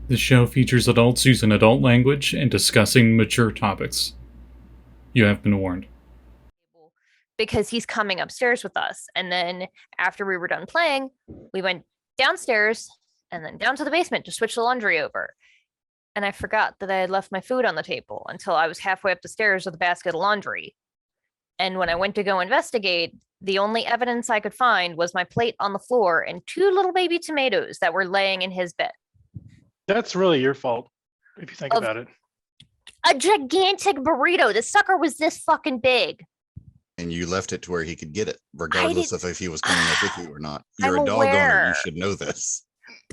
The show features adults using adult language and discussing mature topics. You have been warned. Because he's coming upstairs with us. And then after we were done playing, we went downstairs and then down to the basement to switch the laundry over. And I forgot that I had left my food on the table until I was halfway up the stairs with a basket of laundry. And when I went to go investigate, the only evidence I could find was my plate on the floor and two little baby tomatoes that were laying in his bed. That's really your fault, if you think about it. A gigantic burrito. The sucker was this fucking big. And you left it to where he could get it, regardless of if he was coming up with you or not. You're a dog owner. You should know this.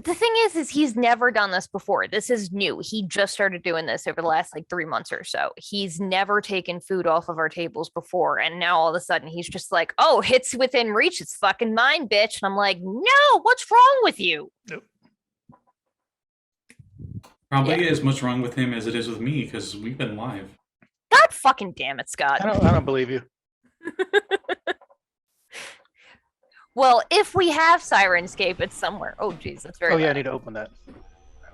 The thing is he's never done this before. This is new. He just started doing this over the last 3 months or so. He's never taken food off of our tables before. And now all of a sudden he's just like, oh, it's within reach. It's fucking mine, bitch. And I'm like, no, what's wrong with you? Nope. Probably as much wrong with him as it is with me, because we've been live. God fucking damn it, Scott. I don't believe you. Well, if we have Sirenscape, it's somewhere. Oh, geez, that's very. Oh yeah, bad. I need to open that.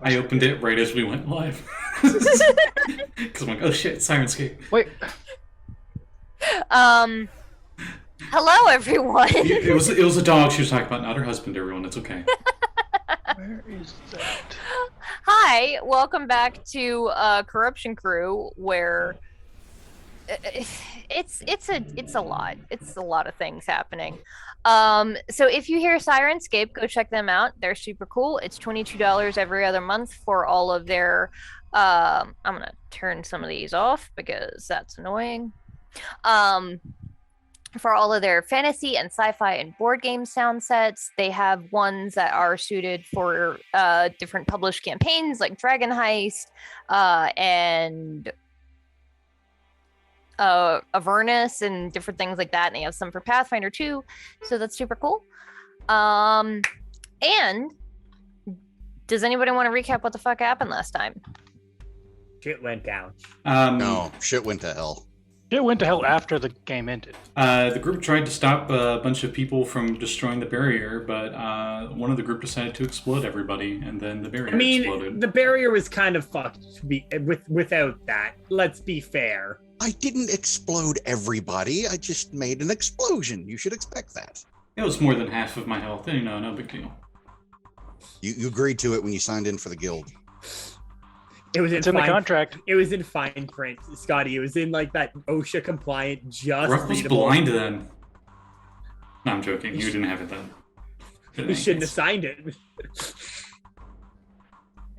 I opened it right as we went live. Because I'm like, oh shit, Sirenscape. Wait. Hello, everyone. It was a dog she was talking about, not her husband. Everyone, it's okay. Where is that? Hi, welcome back to Corruption Crew, where it's a lot. It's a lot of things happening. So if you hear Sirenscape, go check them out. They're super cool. It's $22 every other month for all of their I'm gonna turn some of these off because that's annoying. For all of their fantasy and sci-fi and board game sound sets. They have ones that are suited for different published campaigns like Dragon Heist and Avernus and different things like that. And they have some for Pathfinder too. So that's super cool. And does anybody want to recap what the fuck happened last time? Shit went down. No, shit went to hell. It went to hell after the game ended. The group tried to stop a bunch of people from destroying the barrier, but one of the group decided to explode everybody, and then the barrier exploded. The barrier was kind of fucked without that. Let's be fair. I didn't explode everybody. I just made an explosion. You should expect that. It was more than half of my health. No big deal. You agreed to it when you signed in for the guild. It's in the contract. It was in fine print, Scotty. It was in that OSHA compliant, just Ruff was readable. blind then. No, I'm joking. You didn't have it then. You shouldn't have signed it.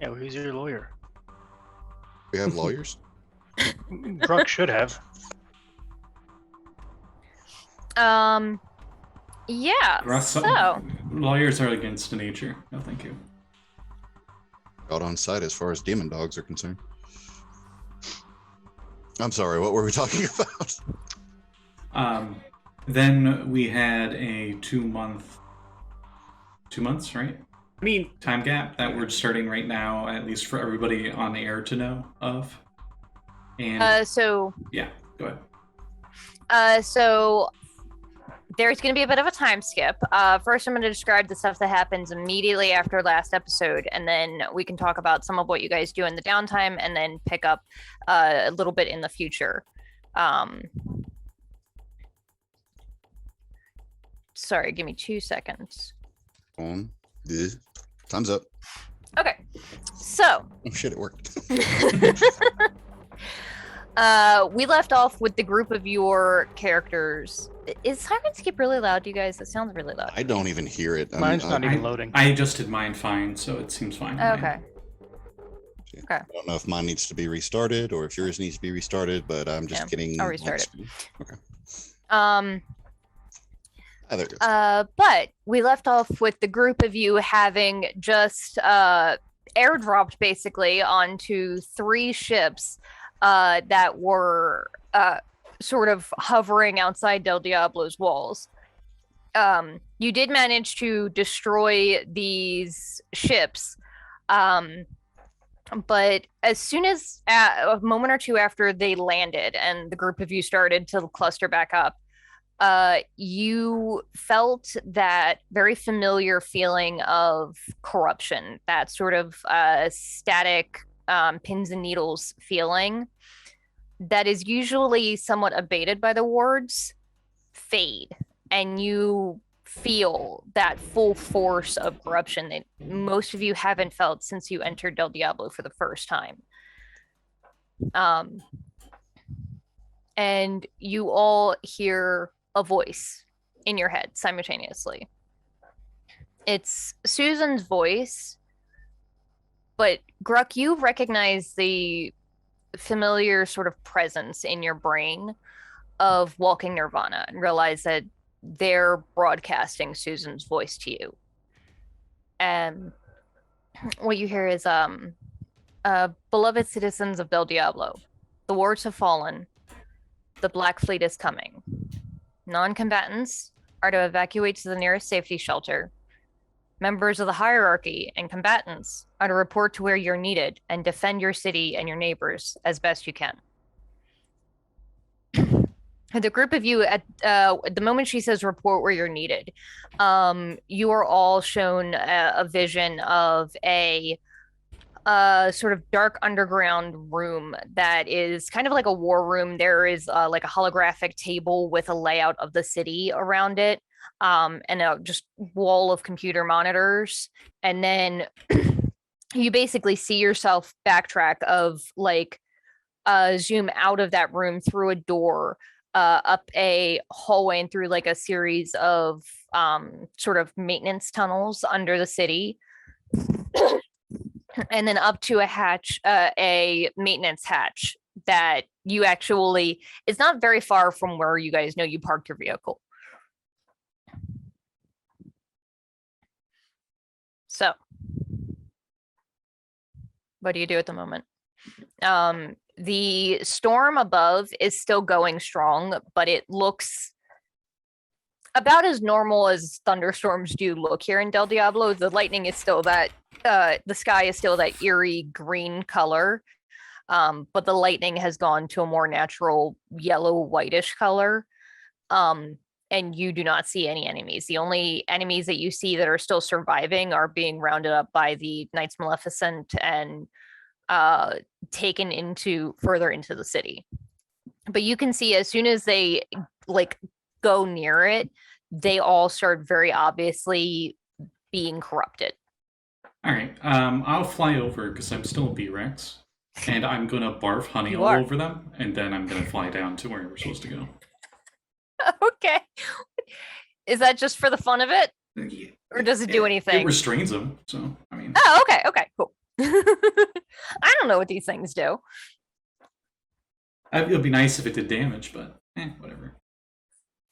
Yeah, well, who's your lawyer? We have lawyers. Gruk should have. Yeah. So lawyers are against nature. No, thank you. Out on site as far as demon dogs are concerned. I'm sorry, what were we talking about? Then we had a 2 months, right? I mean, time gap that we're starting right now, at least for everybody on the air to know of. And so yeah, go ahead. So there's going to be a bit of a time skip. First, I'm going to describe the stuff that happens immediately after last episode, and then we can talk about some of what you guys do in the downtime, and then pick up a little bit in the future. Sorry, give me 2 seconds. On this. Time's up. Okay, so. Oh shit, it worked. We left off with the group of your characters. Is Sirenscape really loud, you guys? It sounds really loud. I don't even hear it. Mine's not even loading. I adjusted mine fine, so it seems fine. Okay. Okay. I don't know if mine needs to be restarted or if yours needs to be restarted, but I'm just getting. I'll restart it. Okay. There it goes. But we left off with the group of you having just airdropped basically onto 3 ships that were sort of hovering outside Del Diablo's walls. You did manage to destroy these ships, but as soon as a moment or two after they landed and the group of you started to cluster back up, you felt that very familiar feeling of corruption, that sort of static pins and needles feeling that is usually somewhat abated by the wards fade, and you feel that full force of corruption that most of you haven't felt since you entered Del Diablo for the first time. And you all hear a voice in your head simultaneously. It's Susan's voice, but Gruk, you recognize the familiar sort of presence in your brain of Walking Nirvana and realize that they're broadcasting Susan's voice to you. And what you hear is, beloved citizens of Del Diablo, the wards have fallen. The Black Fleet is coming. Non-combatants are to evacuate to the nearest safety shelter. Members of the hierarchy and combatants are to report to where you're needed and defend your city and your neighbors as best you can. The group of you, at the moment she says report where you're needed, you are all shown a vision of a sort of dark underground room that is kind of like a war room. There is like a holographic table with a layout of the city around it, and a just wall of computer monitors. And then you basically see yourself backtrack of like zoom out of that room through a door, up a hallway and through like a series of sort of maintenance tunnels under the city. And then up to a hatch, a maintenance hatch that you actually, it's not very far from where you guys know you parked your vehicle. So, what do you do at the moment? The storm above is still going strong, but it looks about as normal as thunderstorms do look here in Del Diablo. The lightning is still that, the sky is still that eerie green color, but the lightning has gone to a more natural yellow whitish color. And you do not see any enemies. The only enemies that you see that are still surviving are being rounded up by the Knights Maleficent and taken into further into the city. But you can see as soon as they like go near it, they all start very obviously being corrupted. All right, I'll fly over because I'm still a B-Rex, and I'm gonna barf honey all over them, and then I'm gonna fly down to where we're supposed to go. Okay. Is that just for the fun of it? Or does it do anything? It restrains them, so, I mean... Oh, okay, cool. I don't know what these things do. It would be nice if it did damage, but whatever.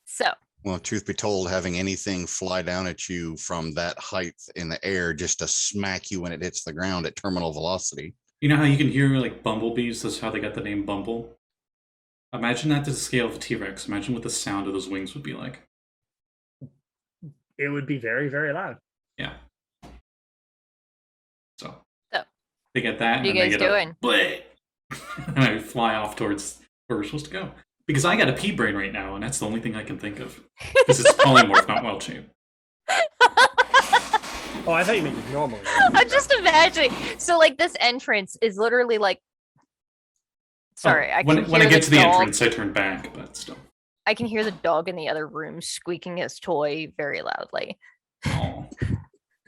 So. Well, truth be told, having anything fly down at you from that height in the air just to smack you when it hits the ground at terminal velocity. You know how you can hear, like, bumblebees? That's how they got the name Bumble. Imagine that to the scale of a T-Rex. Imagine what the sound of those wings would be like. It would be very, very loud. Yeah. So they get that, and what are then you they guys get doing? And I fly off towards where we're supposed to go. Because I got a pea brain right now, and that's the only thing I can think of. Because it's polymorph, not wild shape. Oh, I thought you meant normally. I'm just imagining. So, like, this entrance is literally like. Sorry, I can when I get to the entrance, I turn back, but still. I can hear the dog in the other room squeaking his toy very loudly. Oh,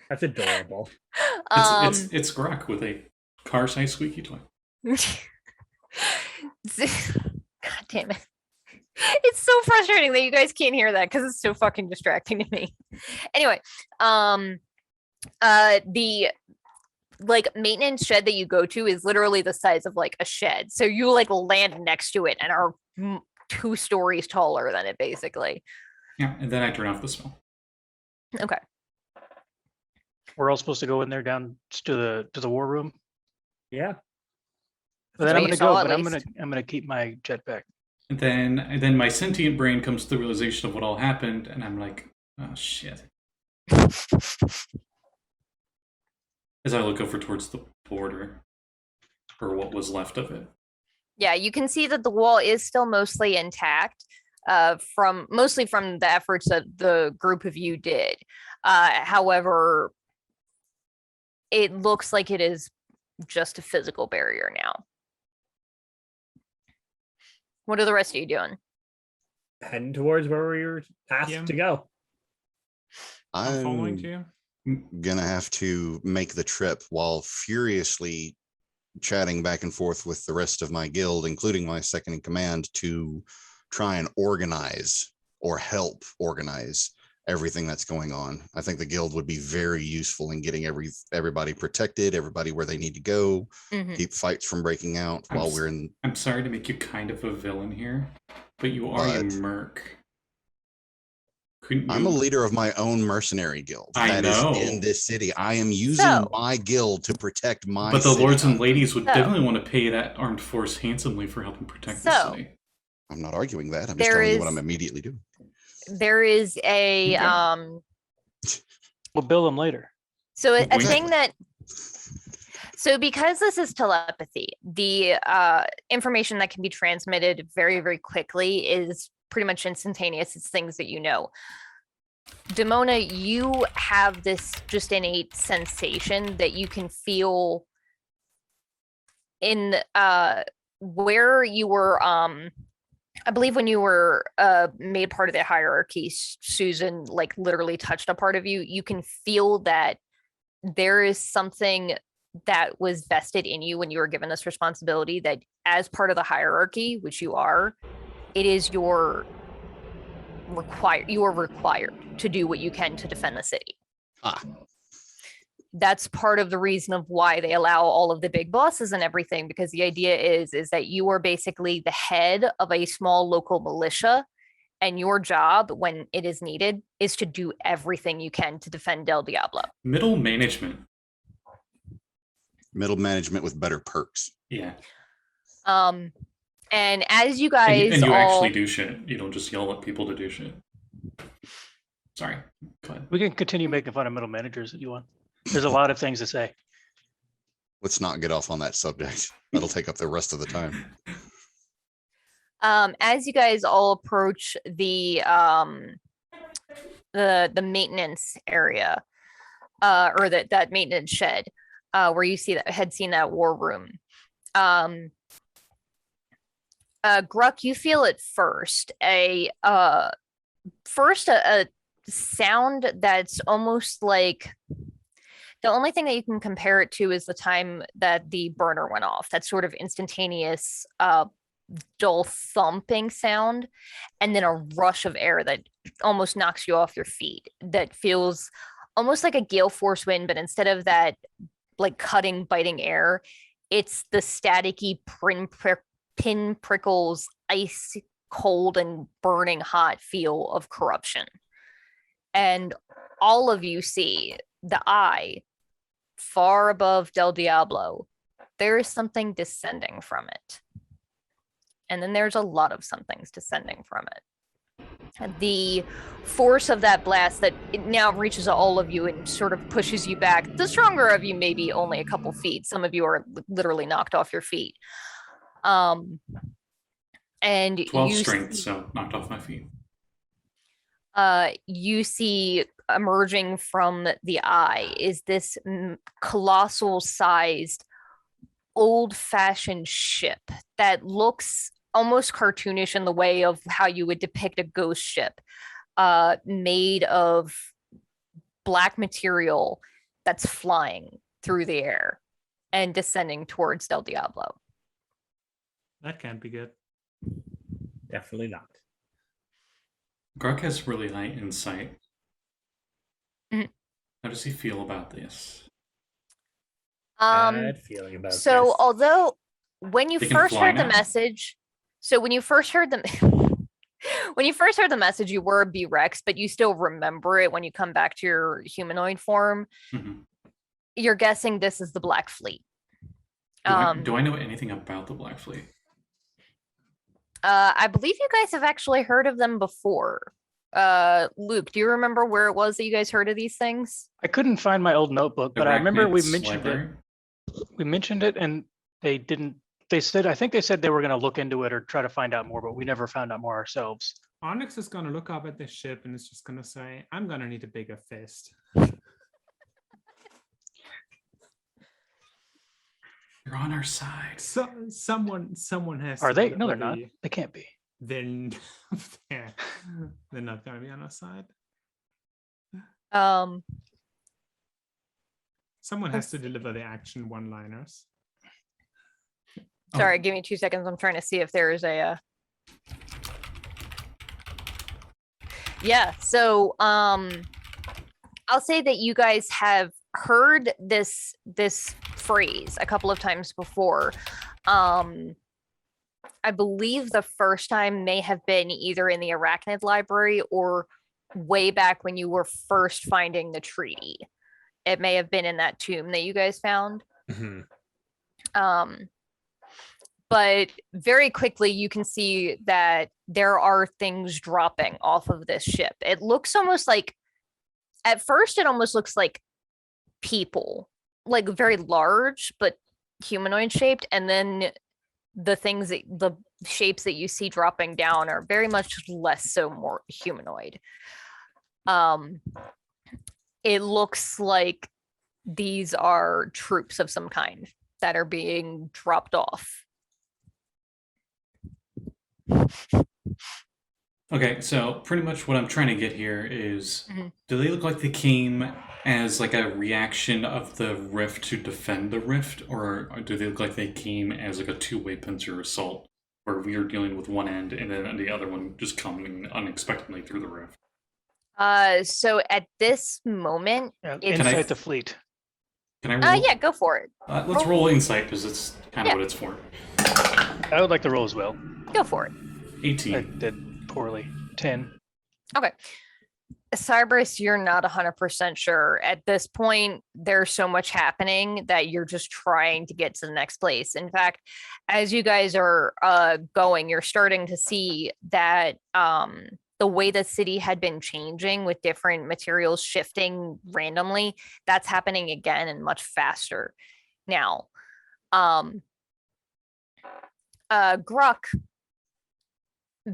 that's adorable. It's Gruk with a car-sized squeaky toy. God damn it. It's so frustrating that you guys can't hear that because it's so fucking distracting to me. Anyway, the like maintenance shed that you go to is literally the size of like a shed. So you like land next to it and are 2 stories taller than it basically. Yeah, and then I turn off the smell. Okay. We're all supposed to go in there down to the war room. Yeah. But then I'm gonna go, but I'm gonna keep my jetpack. And then my sentient brain comes to the realization of what all happened, and I'm like, oh shit. As I look over towards the border, or what was left of it. Yeah, you can see that the wall is still mostly intact. from mostly from the efforts that the group of you did. However, it looks like it is just a physical barrier now. What are the rest of you doing? Heading towards where we were asked Yeah. to go. I'm following I'm you. gonna have to make the trip while furiously chatting back and forth with the rest of my guild, including my second in command, to try and organize or help organize everything that's going on. I think the guild would be very useful in getting everybody protected, everybody where they need to go, keep fights from breaking out while we're in. I'm sorry to make you kind of a villain here, but you are a merc. Couldn't I'm a you? leader of my own mercenary guild I that is know. in this city. I am using So- my guild to protect my But the city. lords and ladies would So- definitely want to pay that armed force handsomely for helping protect the So- city. I'm not arguing that. I'm just There telling you is- what I'm immediately doing. There is a Okay. We'll bill them later. So a Wink. thing that so because this is telepathy, the information that can be transmitted very, very quickly is pretty much instantaneous. It's things that you know. Demona, you have this just innate sensation that you can feel in where you were I believe when you were made part of the hierarchy, Susan like literally touched a part of you. You can feel that there is something that was vested in you when you were given this responsibility, that as part of the hierarchy, which you are, it is you are required to do what you can to defend the city. That's part of the reason of why they allow all of the big bosses and everything, because the idea is that you are basically the head of a small local militia, and your job when it is needed is to do everything you can to defend Del Diablo. Middle management. Middle management with better perks. Yeah. And as you guys And you all actually do shit. You don't just yell at people to do shit. Sorry. Go ahead. We can continue making fun of middle managers if you want. There's a lot of things to say. Let's not get off on that subject. That'll take up the rest of the time. as you guys all approach the maintenance area, or that maintenance shed, where you had seen that war room. Gruk, you feel at first a sound that's almost like, the only thing that you can compare it to is the time that the burner went off, that sort of instantaneous dull thumping sound, and then a rush of air that almost knocks you off your feet, that feels almost like a gale force wind, but instead of that like cutting, biting air, it's the staticky pin prickles, ice cold and burning hot feel of corruption. And all of you see the eye far above Del Diablo. There is something descending from it. And then there's a lot of somethings descending from it. And the force of that blast that it now reaches all of you and sort of pushes you back. The stronger of you maybe only a couple feet. Some of you are literally knocked off your feet. And 12 strength, so knocked off my feet. You see emerging from the eye is this colossal sized old-fashioned ship that looks almost cartoonish in the way of how you would depict a ghost ship, made of black material that's flying through the air and descending towards Del Diablo. That can't be good. Definitely not. Gruk has really high insight. Mhm. How does he feel about this? Bad feeling about So this. although when you They can first fly heard the now? message, so when you first heard the when you first heard the message, you were a B-Rex, but you still remember it when you come back to your humanoid form. Mhm. You're guessing this is the Black Fleet. Do I know anything about the Black Fleet? I believe you guys have actually heard of them before. Luke, do you remember where it was that you guys heard of these things? I couldn't find my old notebook, The but I remember we Arachnids mentioned it. library? We mentioned it and they didn't, they said, I think they said they were going to look into it or try to find out more, but we never found out more ourselves. Onyx is gonna look up at the ship and is just gonna say, "I'm gonna need a bigger fist." You're on our side. So someone has. Are to they? deliver No, they're not. the- They can't be. Then they're not gonna be on our side. Um, Someone has to deliver the action one-liners. sorry, give me 2 seconds. I'm trying to see if there is a. Yeah. So, I'll say that you guys have heard this phrase a couple of times before. I believe the first time may have been either in the Arachnid Library or way back when you were first finding the treaty. It may have been in that tomb that you guys found. But very quickly you can see that there are things dropping off of this ship. It looks almost like, at first it almost looks like people, like very large but humanoid shaped, and then the shapes that you see dropping down are very much less so, more humanoid. It looks like these are troops of some kind that are being dropped off. Okay, so pretty much what I'm trying to get here is, Mhm. do they look like they came as like a reaction of the rift to defend the rift, or do they look like they came as like a two-way pincer assault, where we are dealing with one end and then the other one just coming unexpectedly through the rift? So at this moment, Yeah, It's- Can I- insight the fleet. Can I roll? yeah, go for it. Let's roll insight because it's kind of Yeah. what it's for. I would like to roll as well. Go for it. 18. I did poorly. 10. Okay. Cyberus, you're not 100% sure. At this point, there's so much happening that you're just trying to get to the next place. In fact, as you guys are going, you're starting to see that the way the city had been changing with different materials shifting randomly, that's happening again and much faster now. Gruk,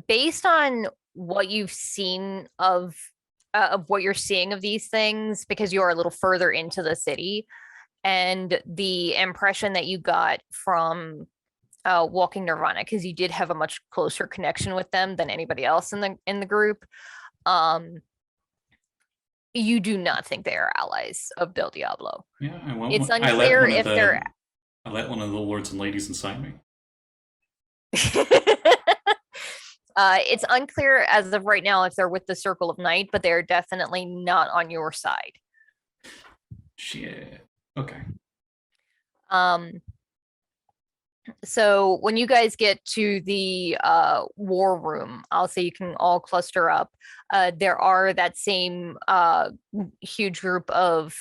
based on what you've seen of what you're seeing of these things, because you're a little further into the city, and the impression that you got from walking Nirvana, because you did have a much closer connection with them than anybody else in the group, you do not think they are allies of Del Diablo. Yeah, It's unclear if they're I let one of the lords and ladies inside me. It's unclear as of right now if they're with the Circle of Night, but they're definitely not on your side. Shit. Okay. So when you guys get to the war room, I'll say you can all cluster up. There are that same huge group of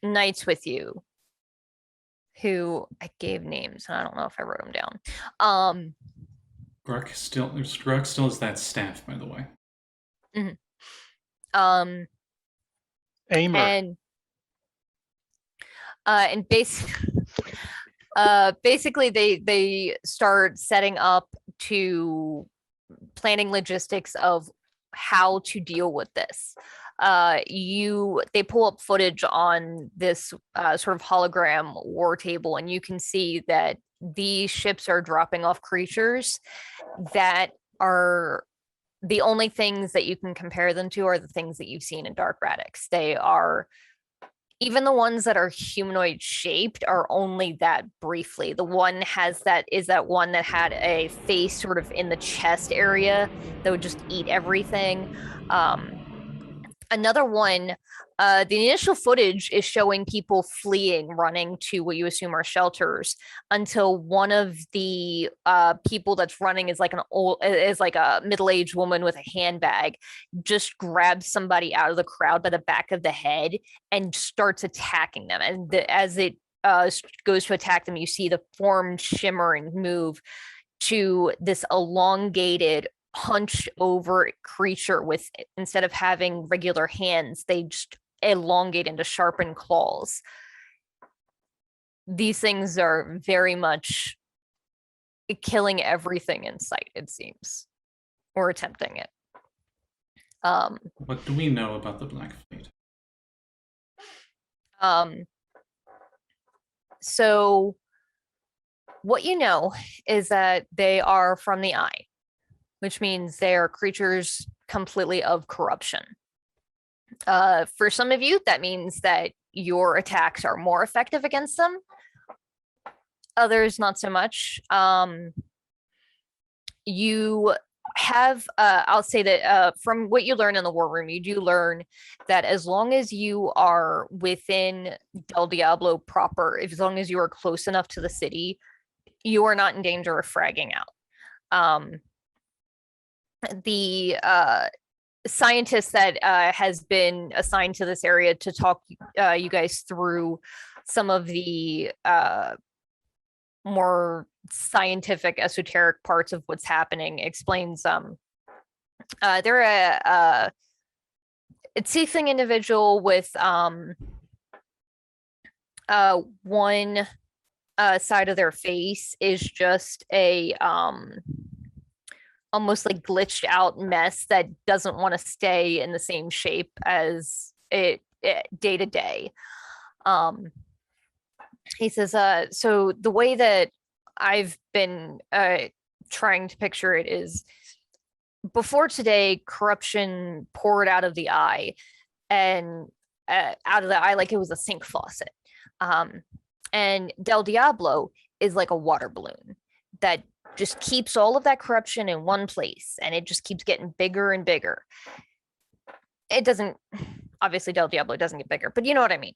knights with you, who I gave names, and I don't know if I wrote them down. Gruk still has that staff, by the way. Aimer. And basically they start setting up to planning logistics of how to deal with this. They pull up footage on this sort of hologram war table, and you can see that these ships are dropping off creatures that are the only things that you can compare them to are the things that you've seen in Dark Radix. They are, even the ones that are humanoid shaped are only that briefly. The one is that one that had a face sort of in the chest area that would just eat everything. Another one, the initial footage is showing people fleeing, running to what you assume are shelters, until one of the people that's running is like a middle-aged woman with a handbag, just grabs somebody out of the crowd by the back of the head and starts attacking them. And as it goes to attack them, you see the form shimmer and move to this elongated, hunched over creature with, instead of having regular hands, they just elongate into sharpened claws. These things are very much killing everything in sight, it seems, or attempting it. What do we know about the Black Fleet? So what you know is that they are from the eye, which means they are creatures completely of corruption. For some of you, that means that your attacks are more effective against them. Others, not so much. You have, I'll say that from what you learn in the war room, you do learn that as long as you are within Del Diablo proper, as long as you are close enough to the city, you are not in danger of fragging out. The scientist that has been assigned to this area to talk you guys through some of the more scientific, esoteric parts of what's happening explains they're a tiefling individual with one side of their face is just a almost like glitched out mess that doesn't want to stay in the same shape as it day to day. He says, so the way that I've been trying to picture it is before today, corruption poured out of the eye and out of the eye like it was a sink faucet. And Del Diablo is like a water balloon that just keeps all of that corruption in one place, and it just keeps getting bigger and bigger. It doesn't, obviously Del Diablo doesn't get bigger, but you know what I mean.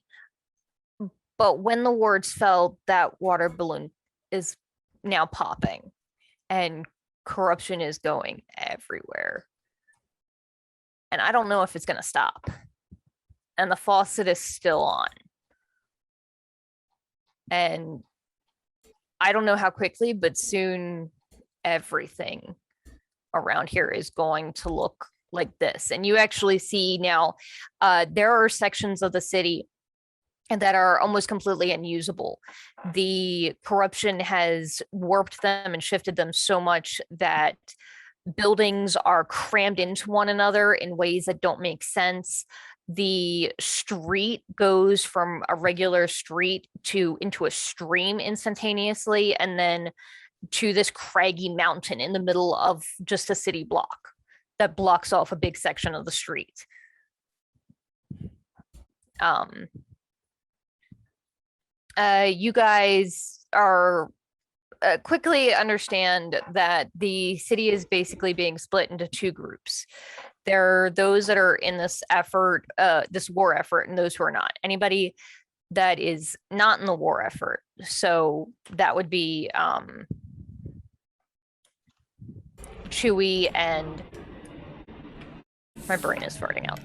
But when the wards fell, that water balloon is now popping and corruption is going everywhere. And I don't know if it's going to stop. And the faucet is still on. And I don't know how quickly, but soon everything around here is going to look like this. And you actually see now there are sections of the city that are almost completely unusable. The corruption has warped them and shifted them so much that buildings are crammed into one another in ways that don't make sense. The street goes from a regular street into a stream instantaneously, and then to this craggy mountain in the middle of just a city block that blocks off a big section of the street. You guys are quickly understand that the city is basically being split into two groups. There are those that are in this effort, this war effort, and those who are not. Anybody that is not in the war effort. So that would be Chewy and my brain is farting out.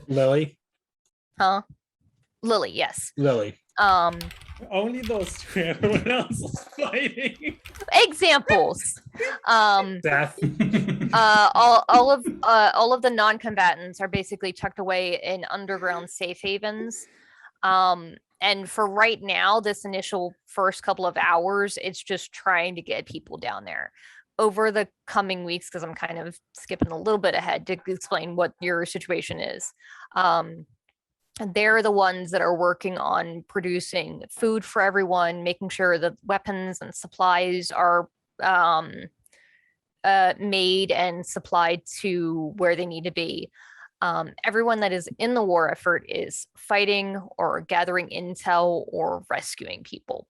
Lily. Huh? Lily, yes. Lily. Only those two. Everyone else is fighting. Examples. Death. All of the non-combatants are basically tucked away in underground safe havens. And for right now, this initial first couple of hours, it's just trying to get people down there. Over the coming weeks, because I'm kind of skipping a little bit ahead to explain what your situation is. They're the ones that are working on producing food for everyone, making sure that weapons and supplies are made and supplied to where they need to be. Everyone that is in the war effort is fighting or gathering intel or rescuing people.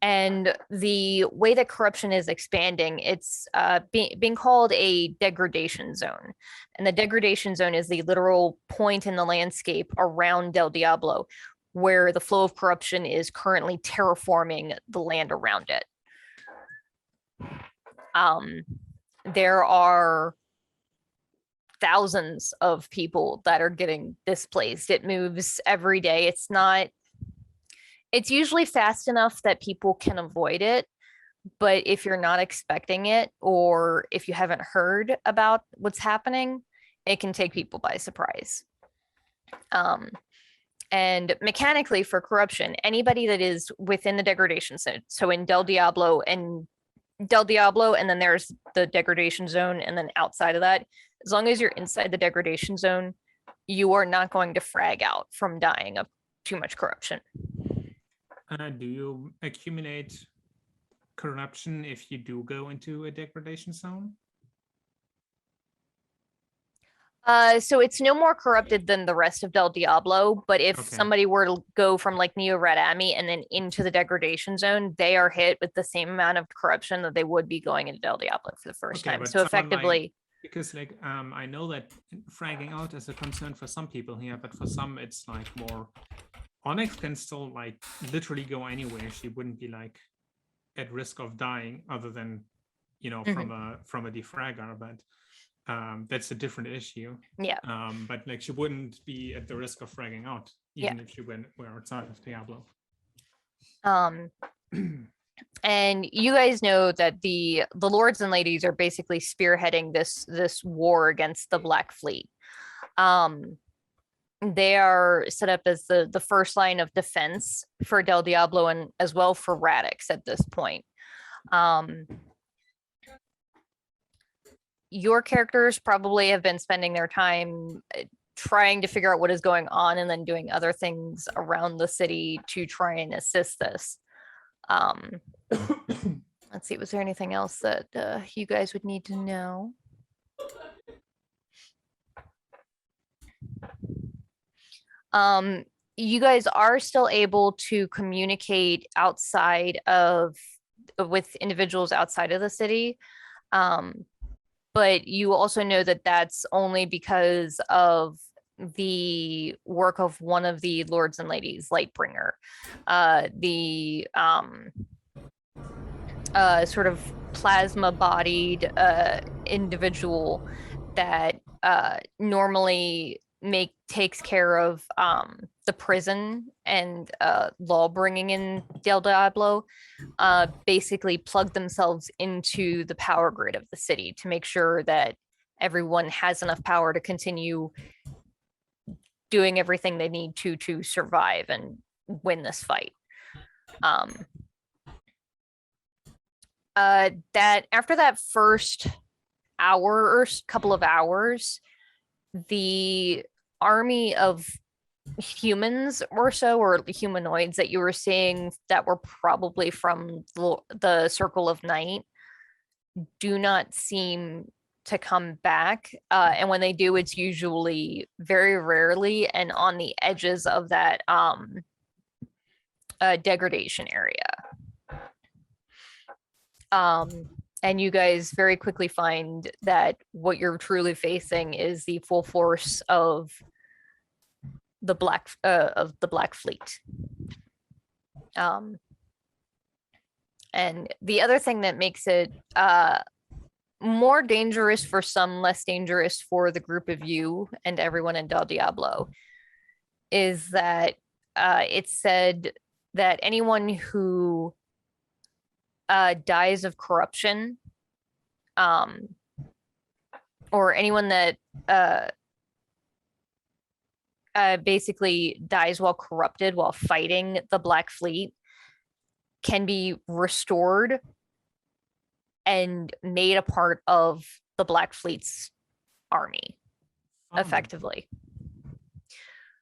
And the way that corruption is expanding, it's being called a degradation zone. And the degradation zone is the literal point in the landscape around Del Diablo where the flow of corruption is currently terraforming the land around it. There are thousands of people that are getting displaced. It moves every day. It's usually fast enough that people can avoid it, but if you're not expecting it, or if you haven't heard about what's happening, it can take people by surprise. And mechanically for corruption, anybody that is within the degradation zone, so in Del Diablo, and then there's the degradation zone, and then outside of that, as long as you're inside the degradation zone, you are not going to frag out from dying of too much corruption. Do you accumulate corruption if you do go into a degradation zone? So it's no more corrupted than the rest of Del Diablo, but if Okay. somebody were to go from like Neo Radami and then into the degradation zone, they are hit with the same amount of corruption that they would be going into Del Diablo for the first Okay, time. but So someone like- effectively, Because like I know that fragging out is a concern for some people here, but for some it's like more. Onyx can still like literally go anywhere. She wouldn't be like at risk of dying, other than from a De-Fragger, but that's a different issue. yeah. But like she wouldn't be at the risk of fragging out, even if she were outside of Diablo. And you guys know that the lords and ladies are basically spearheading this war against the Black Fleet. They are set up as the first line of defense for Del Diablo and as well for Radix at this point. Your characters probably have been spending their time trying to figure out what is going on and then doing other things around the city to try and assist this. Let's see, was there anything else that you guys would need to know? You guys are still able to communicate outside with individuals outside of the city. But you also know that that's only because of the work of one of the lords and ladies, Lightbringer, the sort of plasma-bodied individual that normally takes care of the prison and law bringing in Del Diablo, basically plug themselves into the power grid of the city to make sure that everyone has enough power to continue doing everything they need to survive and win this fight. That after that first hour or couple of hours, the army of humans or so, or humanoids that you were seeing that were probably from the Circle of Night, do not seem to come back. And when they do, it's usually very rarely and on the edges of that degradation area. And you guys very quickly find that what you're truly facing is the full force of the Black Fleet. And the other thing that makes it more dangerous for some, less dangerous for the group of you and everyone in Del Diablo, is that it's said that anyone who dies of corruption, or anyone that basically dies while corrupted while fighting the Black Fleet, can be restored and made a part of the Black Fleet's army effectively.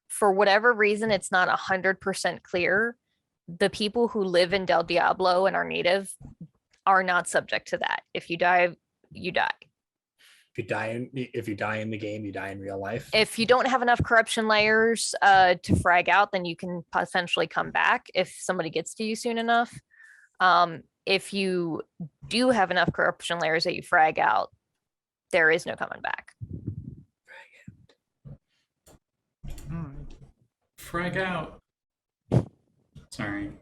For whatever reason, it's not 100% clear. The people who live in Del Diablo and are native are not subject to that. If you die, you die. If you die in the game, you die in real life. If you don't have enough corruption layers to frag out, then you can potentially come back if somebody gets to you soon enough. If you do have enough corruption layers that you frag out, there is no coming back. Frag out. Sorry.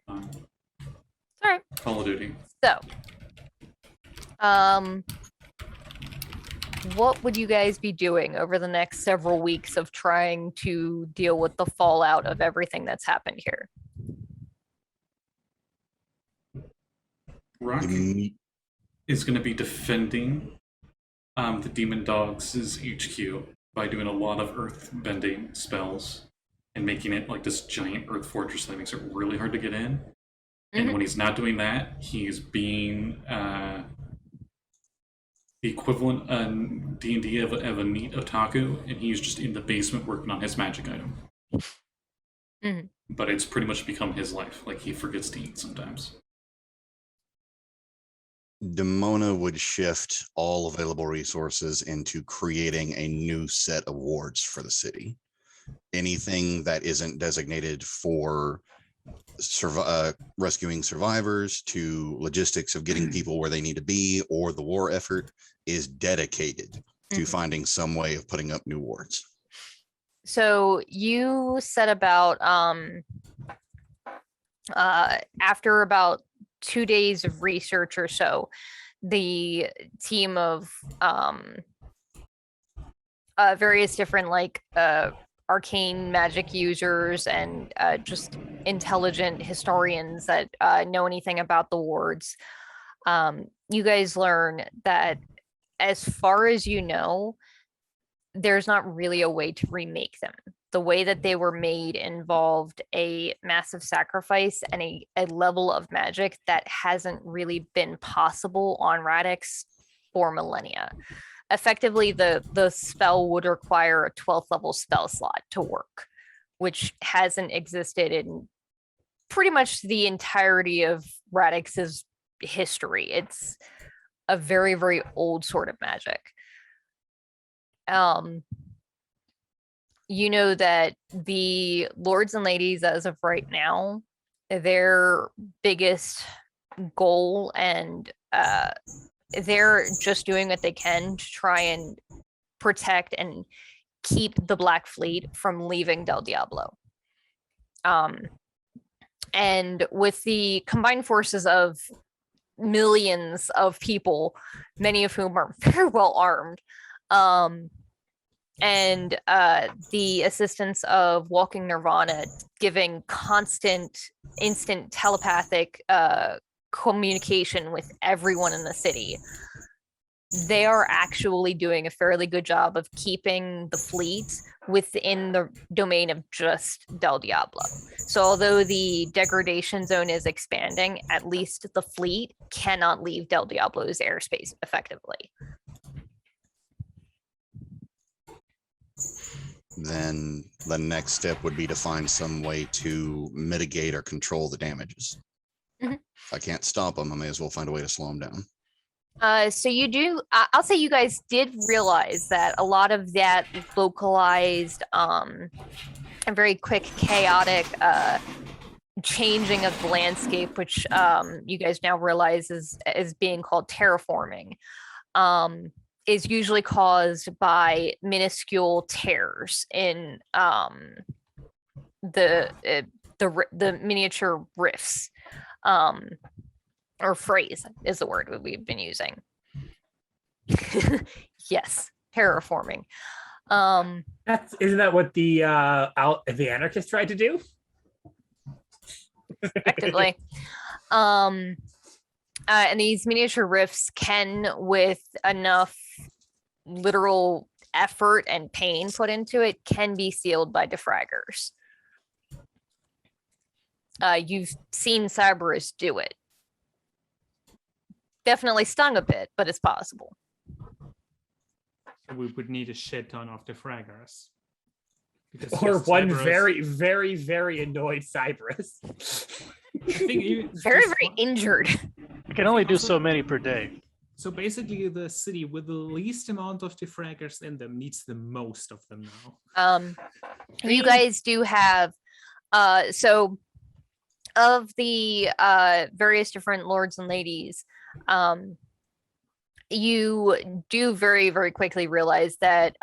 Sorry. Call of Duty. So, what would you guys be doing over the next several weeks of trying to deal with the fallout of everything that's happened here? Rock is going to be defending the Demon Dogs' HQ by doing a lot of earth bending spells and making it like this giant earth fortress that makes it really hard to get in. And Mhm. when he's not doing that, he's being the equivalent in D&D of a neat otaku, and he's just in the basement working on his magic item. Mhm. But it's pretty much become his life. Like, he forgets to eat sometimes. Demona would shift all available resources into creating a new set of wards for the city. Anything that isn't designated for rescuing survivors to logistics of getting people where they need to be or the war effort is dedicated to Mhm. finding some way of putting up new wards. So you set about after about 2 days of research or so, the team of various different like arcane magic users and just intelligent historians that know anything about the wards. You guys learn that as far as you know, there's not really a way to remake them. The way that they were made involved a massive sacrifice and a level of magic that hasn't really been possible on Radix for millennia. Effectively, the spell would require a 12th level spell slot to work, which hasn't existed in pretty much the entirety of Radix's history. It's a very, very old sort of magic. You know that the lords and ladies, as of right now, their biggest goal and they're just doing what they can to try and protect and keep the Black Fleet from leaving Del Diablo. And with the combined forces of millions of people, many of whom are very well armed, and the assistance of Walking Nirvana giving constant, instant telepathic communication with everyone in the city, they are actually doing a fairly good job of keeping the fleet within the domain of just Del Diablo. So although the degradation zone is expanding, at least the fleet cannot leave Del Diablo's airspace effectively. Then the next step would be to find some way to mitigate or control the damages. Mhm. If I can't stop them, I may as well find a way to slow them down. So you do, I'll say you guys did realize that a lot of that localized and very quick chaotic changing of the landscape, which you guys now realize is being called terraforming, is usually caused by minuscule tears in the miniature rifts. Or phrase is the word we've been using. Yes, terraforming. Isn't that what the anarchists tried to do? Effectively. And these miniature rifts can, with enough literal effort and pain put into it, can be sealed by De-Fraggers. You've seen Cyberus do it. Definitely stung a bit, but it's possible. We would need a shit ton of De-Fraggers. Or just one Cyberus- very, very, very annoyed Cyberus. I think Very, just very one- injured. You can only do so many per day. So basically, the city with the least amount of De-Fraggers in them needs the most of them now. You guys do have so of the various different lords and ladies, you do very, very quickly realize that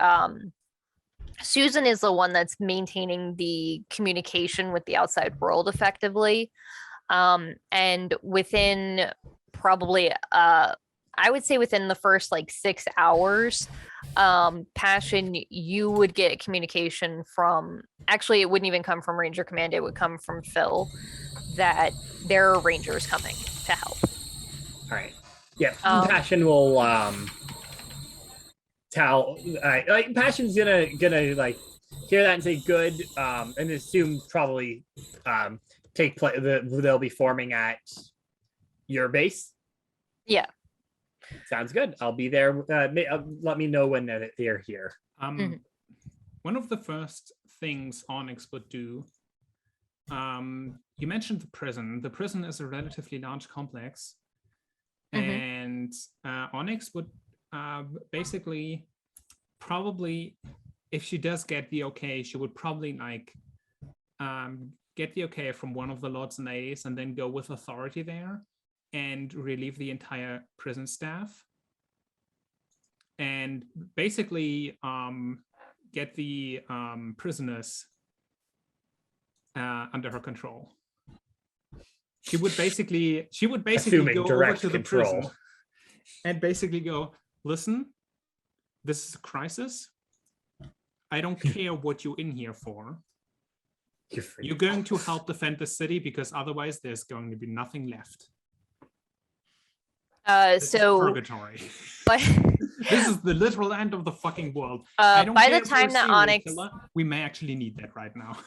Susan is the one that's maintaining the communication with the outside world effectively. And within probably I would say within the first like 6 hours, Passion, you would get communication from, actually it wouldn't even come from Ranger Command, it would come from Phil, that there are Rangers coming to help. All right. Yeah, Um, Passion will tell like Passion's gonna like hear that and say good, and assume probably take place. They'll be forming at your base. Yeah. Sounds good. I'll be there. Let me know when they're here. One of the first things Onyx would do. You mentioned the prison. The prison is a relatively large complex, and Onyx would basically probably, if she does get the okay, she would probably like get the okay from one of the lords and ladies, and then go with authority there and relieve the entire prison staff, and basically get the prisoners under her control. She would basically Assuming go over direct to the control. prison and basically go, listen, this is a crisis. I don't care what you're in here for. You're going to help defend the city, because otherwise there's going to be nothing left. This is purgatory. But This is the literal end of the fucking world. I don't by care the if you're a time that serial Onyx killer, we may actually need that right now.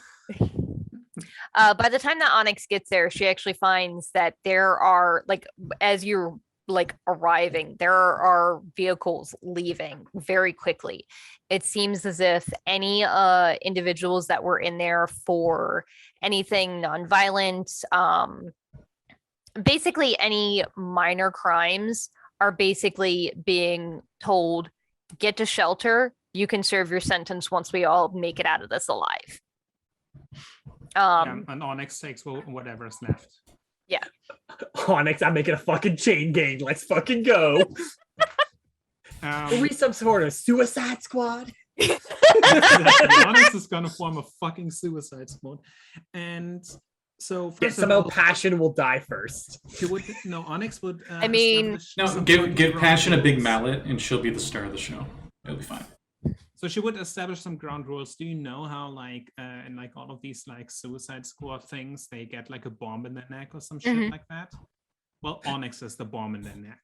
by the time that Onyx gets there, she actually finds that there are, like, as you're like arriving, there are vehicles leaving very quickly. It seems as if any individuals that were in there for anything nonviolent, basically any minor crimes, are basically being told, get to shelter. You can serve your sentence once we all make it out of this alive. And Onyx takes whatever's left. Yeah. Onyx, I'm making a fucking chain gang. Let's fucking go. Are we some sort of suicide squad? Onyx is gonna form a fucking suicide squad, and so somehow Passion will die first. Onyx would. I mean, No, give Passion a big mallet, and she'll be the star of the show. It'll be fine. So she would establish some ground rules. Do you know how, like, in like all of these like Suicide Squad things, they get like a bomb in their neck or some shit like that? Well, Onyx is the bomb in their neck.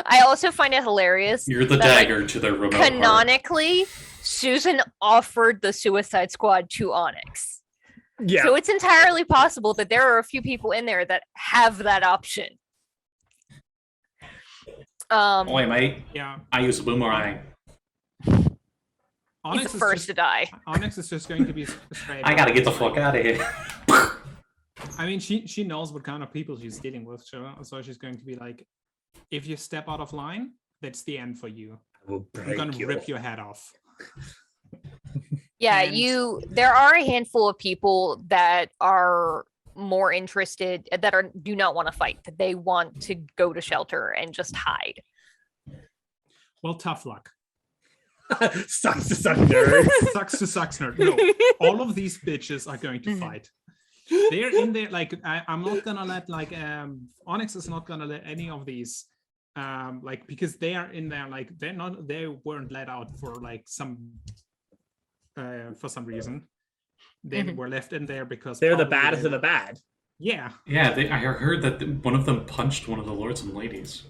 I also find it hilarious. You're the that, dagger to their remote heart. Canonically, Susan offered the Suicide Squad to Onyx. Yeah. So it's entirely possible that there are a few people in there that have that option. Oi, mate. Yeah. I use a boomerang. He's the first to die. Onyx is just going to be straight. I gotta get the fuck out of here. I mean, she knows what kind of people she's dealing with, so she's going to be like, if you step out of line, that's the end for you. I'm gonna rip your head off. Yeah, And- there are a handful of people that are more interested, that do not want to fight, that they want to go to shelter and just hide. Well, tough luck. Sucks to suck nerd. Sucks to sucks nerd. No, all of these bitches are going to fight. They're in there. Like, I'm not gonna let Onyx is not gonna let any of these because they are in there, like they weren't let out for like for some reason. They were left in there because They're the baddest of the bad. Yeah. Yeah, I heard that one of them punched one of the lords and ladies.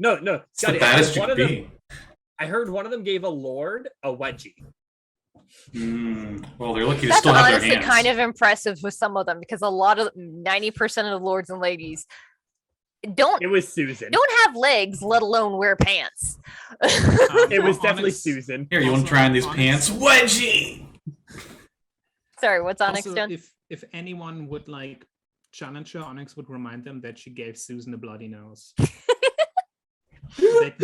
No, It's the baddest you could be. I heard one of them gave a lord a wedgie. Well, they're lucky to That's still have their honestly hands. kind of impressive with some of them, because a lot of 90% of the lords and ladies It was Susan. don't have legs, let alone wear pants. It was definitely Onyx- Susan. Here, you want to try on these pants? Wedgie! Sorry, what's Onyx Also, done? if anyone would like challenge her, Onyx would remind them that she gave Susan a bloody nose. That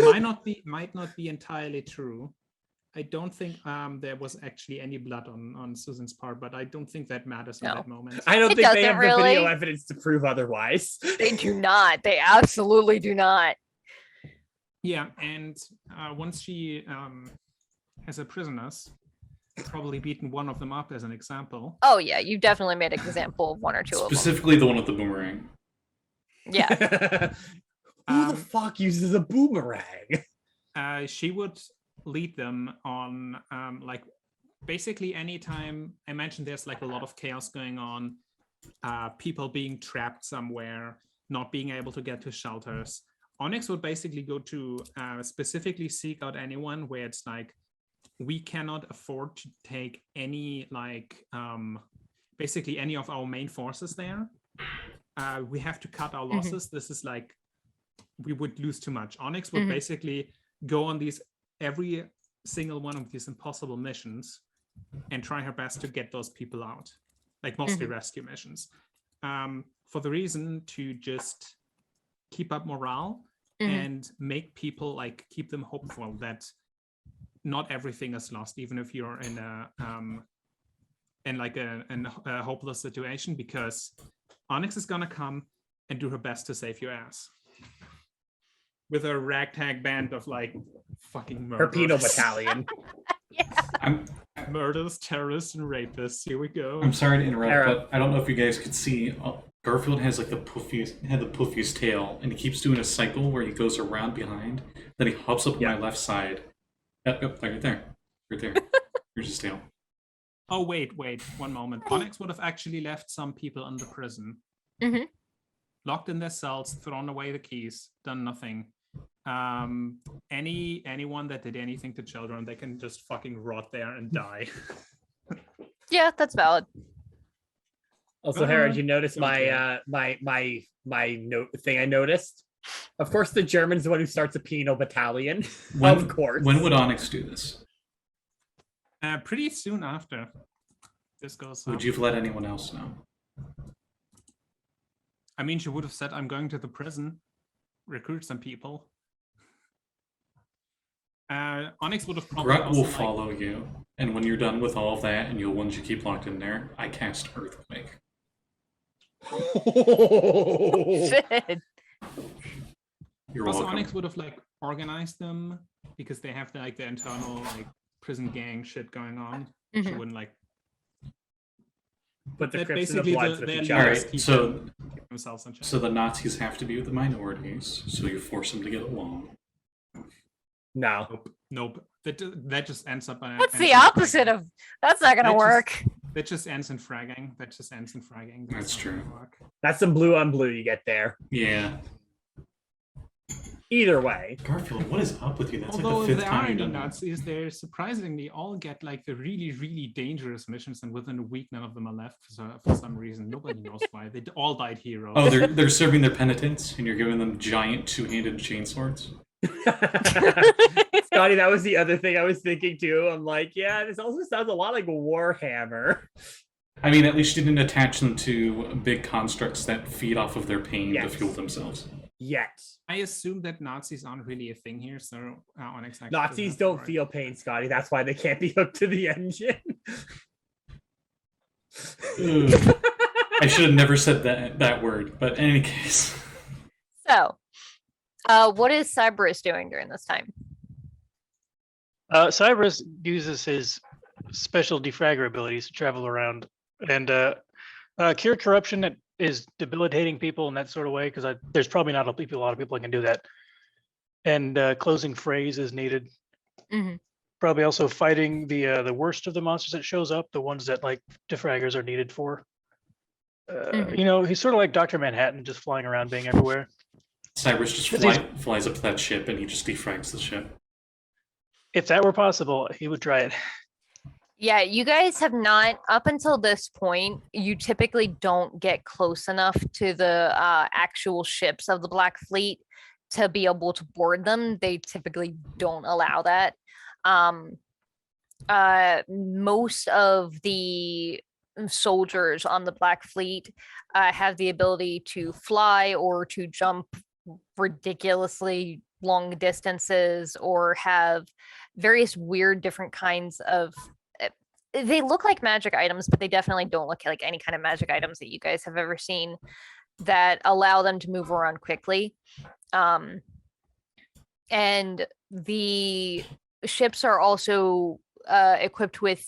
might not be entirely true. I don't think there was actually any blood on Susan's part, but I don't think that matters in No. that moment. I don't It think they doesn't have the video really. evidence to prove otherwise. They do not. They absolutely do not. Yeah, and once she has her prisoners, probably beaten one of them up as an example. Oh yeah, you definitely made an example of one or two of them. Specifically the one with the boomerang. Yeah. Who the fuck uses a boomerang? She would lead them on basically anytime. I mentioned there's like a lot of chaos going on, people being trapped somewhere, not being able to get to shelters. Onyx would basically go to specifically seek out anyone where it's like we cannot afford to take any basically any of our main forces there. We have to cut our losses. This is like we would lose too much. Onyx would basically go on every single one of these impossible missions and try her best to get those people out, like mostly rescue missions, for the reason to just keep up morale and make people keep them hopeful that not everything is lost, even if you're in a hopeless situation, because Onyx is gonna come and do her best to save your ass with a ragtag band of fucking Her penal murderers. battalion. Murders, terrorists, and rapists. Here we go. I'm sorry to interrupt, Hera. but I don't know if you guys could see. Garfield has the poofiest tail, and he keeps doing a cycle where he goes around behind, then he hops up on my left side. Yep, right there. Here's his tail. Oh, wait, 1 moment. Onyx would have actually left some people in the prison. Locked in their cells, thrown away the keys, done nothing. Anyone that did anything to children, they can just fucking rot there and die. Yeah, that's valid. Also, Hera, did you Okay. notice my note thing I noticed? Of course, the German's the one who starts a penal battalion. Of course. When would Onyx do this? Pretty soon after this goes Would up. you have let anyone else know? I mean, she would have said, I'm going to the prison, recruit some people. Onyx would have probably Gruk also, will follow you, and when you're done with all of that, and once you keep locked in there, I cast Earthquake. Sid. You're Also, welcome. Onyx would have organized them because they have the internal prison gang shit going on. She wouldn't Put the that Crips and the basically Bloods the with each leaders other. Alright, keep so- themselves in check. So the Nazis have to be with the minorities, so you force them to get along. No. Nope. That just ends up. That's the opposite of. That's not gonna That just- work. That just ends in fragging. That's That's not true. gonna work. That's some blue on blue you get there. Yeah. Either way. Garfield, what is up with you? That's Although like the there fifth are time you've any done that. Nazis, they surprisingly all get the really, really dangerous missions, and within a week, none of them are left for some reason. Nobody knows why. They all died heroes. Oh, they're serving their penitence, and you're giving them giant two-handed chainswords. Scotty, that was the other thing I was thinking too. I'm like, yeah, this also sounds a lot like Warhammer. I mean, at least you didn't attach them to big constructs that feed off of their pain to Yes. fuel themselves. Yet. I assume that Nazis aren't really a thing here, so Onyx actually Nazis doesn't don't work. feel pain, Scotty. That's why they can't be hooked to the engine. Ugh. I should have never said that word, but in any case. So, what is Cyberus doing during this time? Cyberus uses his special De-Fragger abilities to travel around and cure corruption that is debilitating people in that sort of way, because there's probably not a lot of people that can do that. And closing phrase is needed. Probably also fighting the worst of the monsters that shows up, the ones that De-Fraggers are needed for. He's sort of like Dr. Manhattan, just flying around, being everywhere. Cyberus just flies up to that ship and he just defrags the ship. If that were possible, he would try it. Yeah, you guys have not, up until this point, you typically don't get close enough to the actual ships of the Black Fleet to be able to board them. They typically don't allow that. Most of the soldiers on the Black Fleet have the ability to fly or to jump ridiculously long distances, or have various weird different kinds of, they look like magic items, but they definitely don't look like any kind of magic items that you guys have ever seen that allow them to move around quickly. And the ships are also equipped with,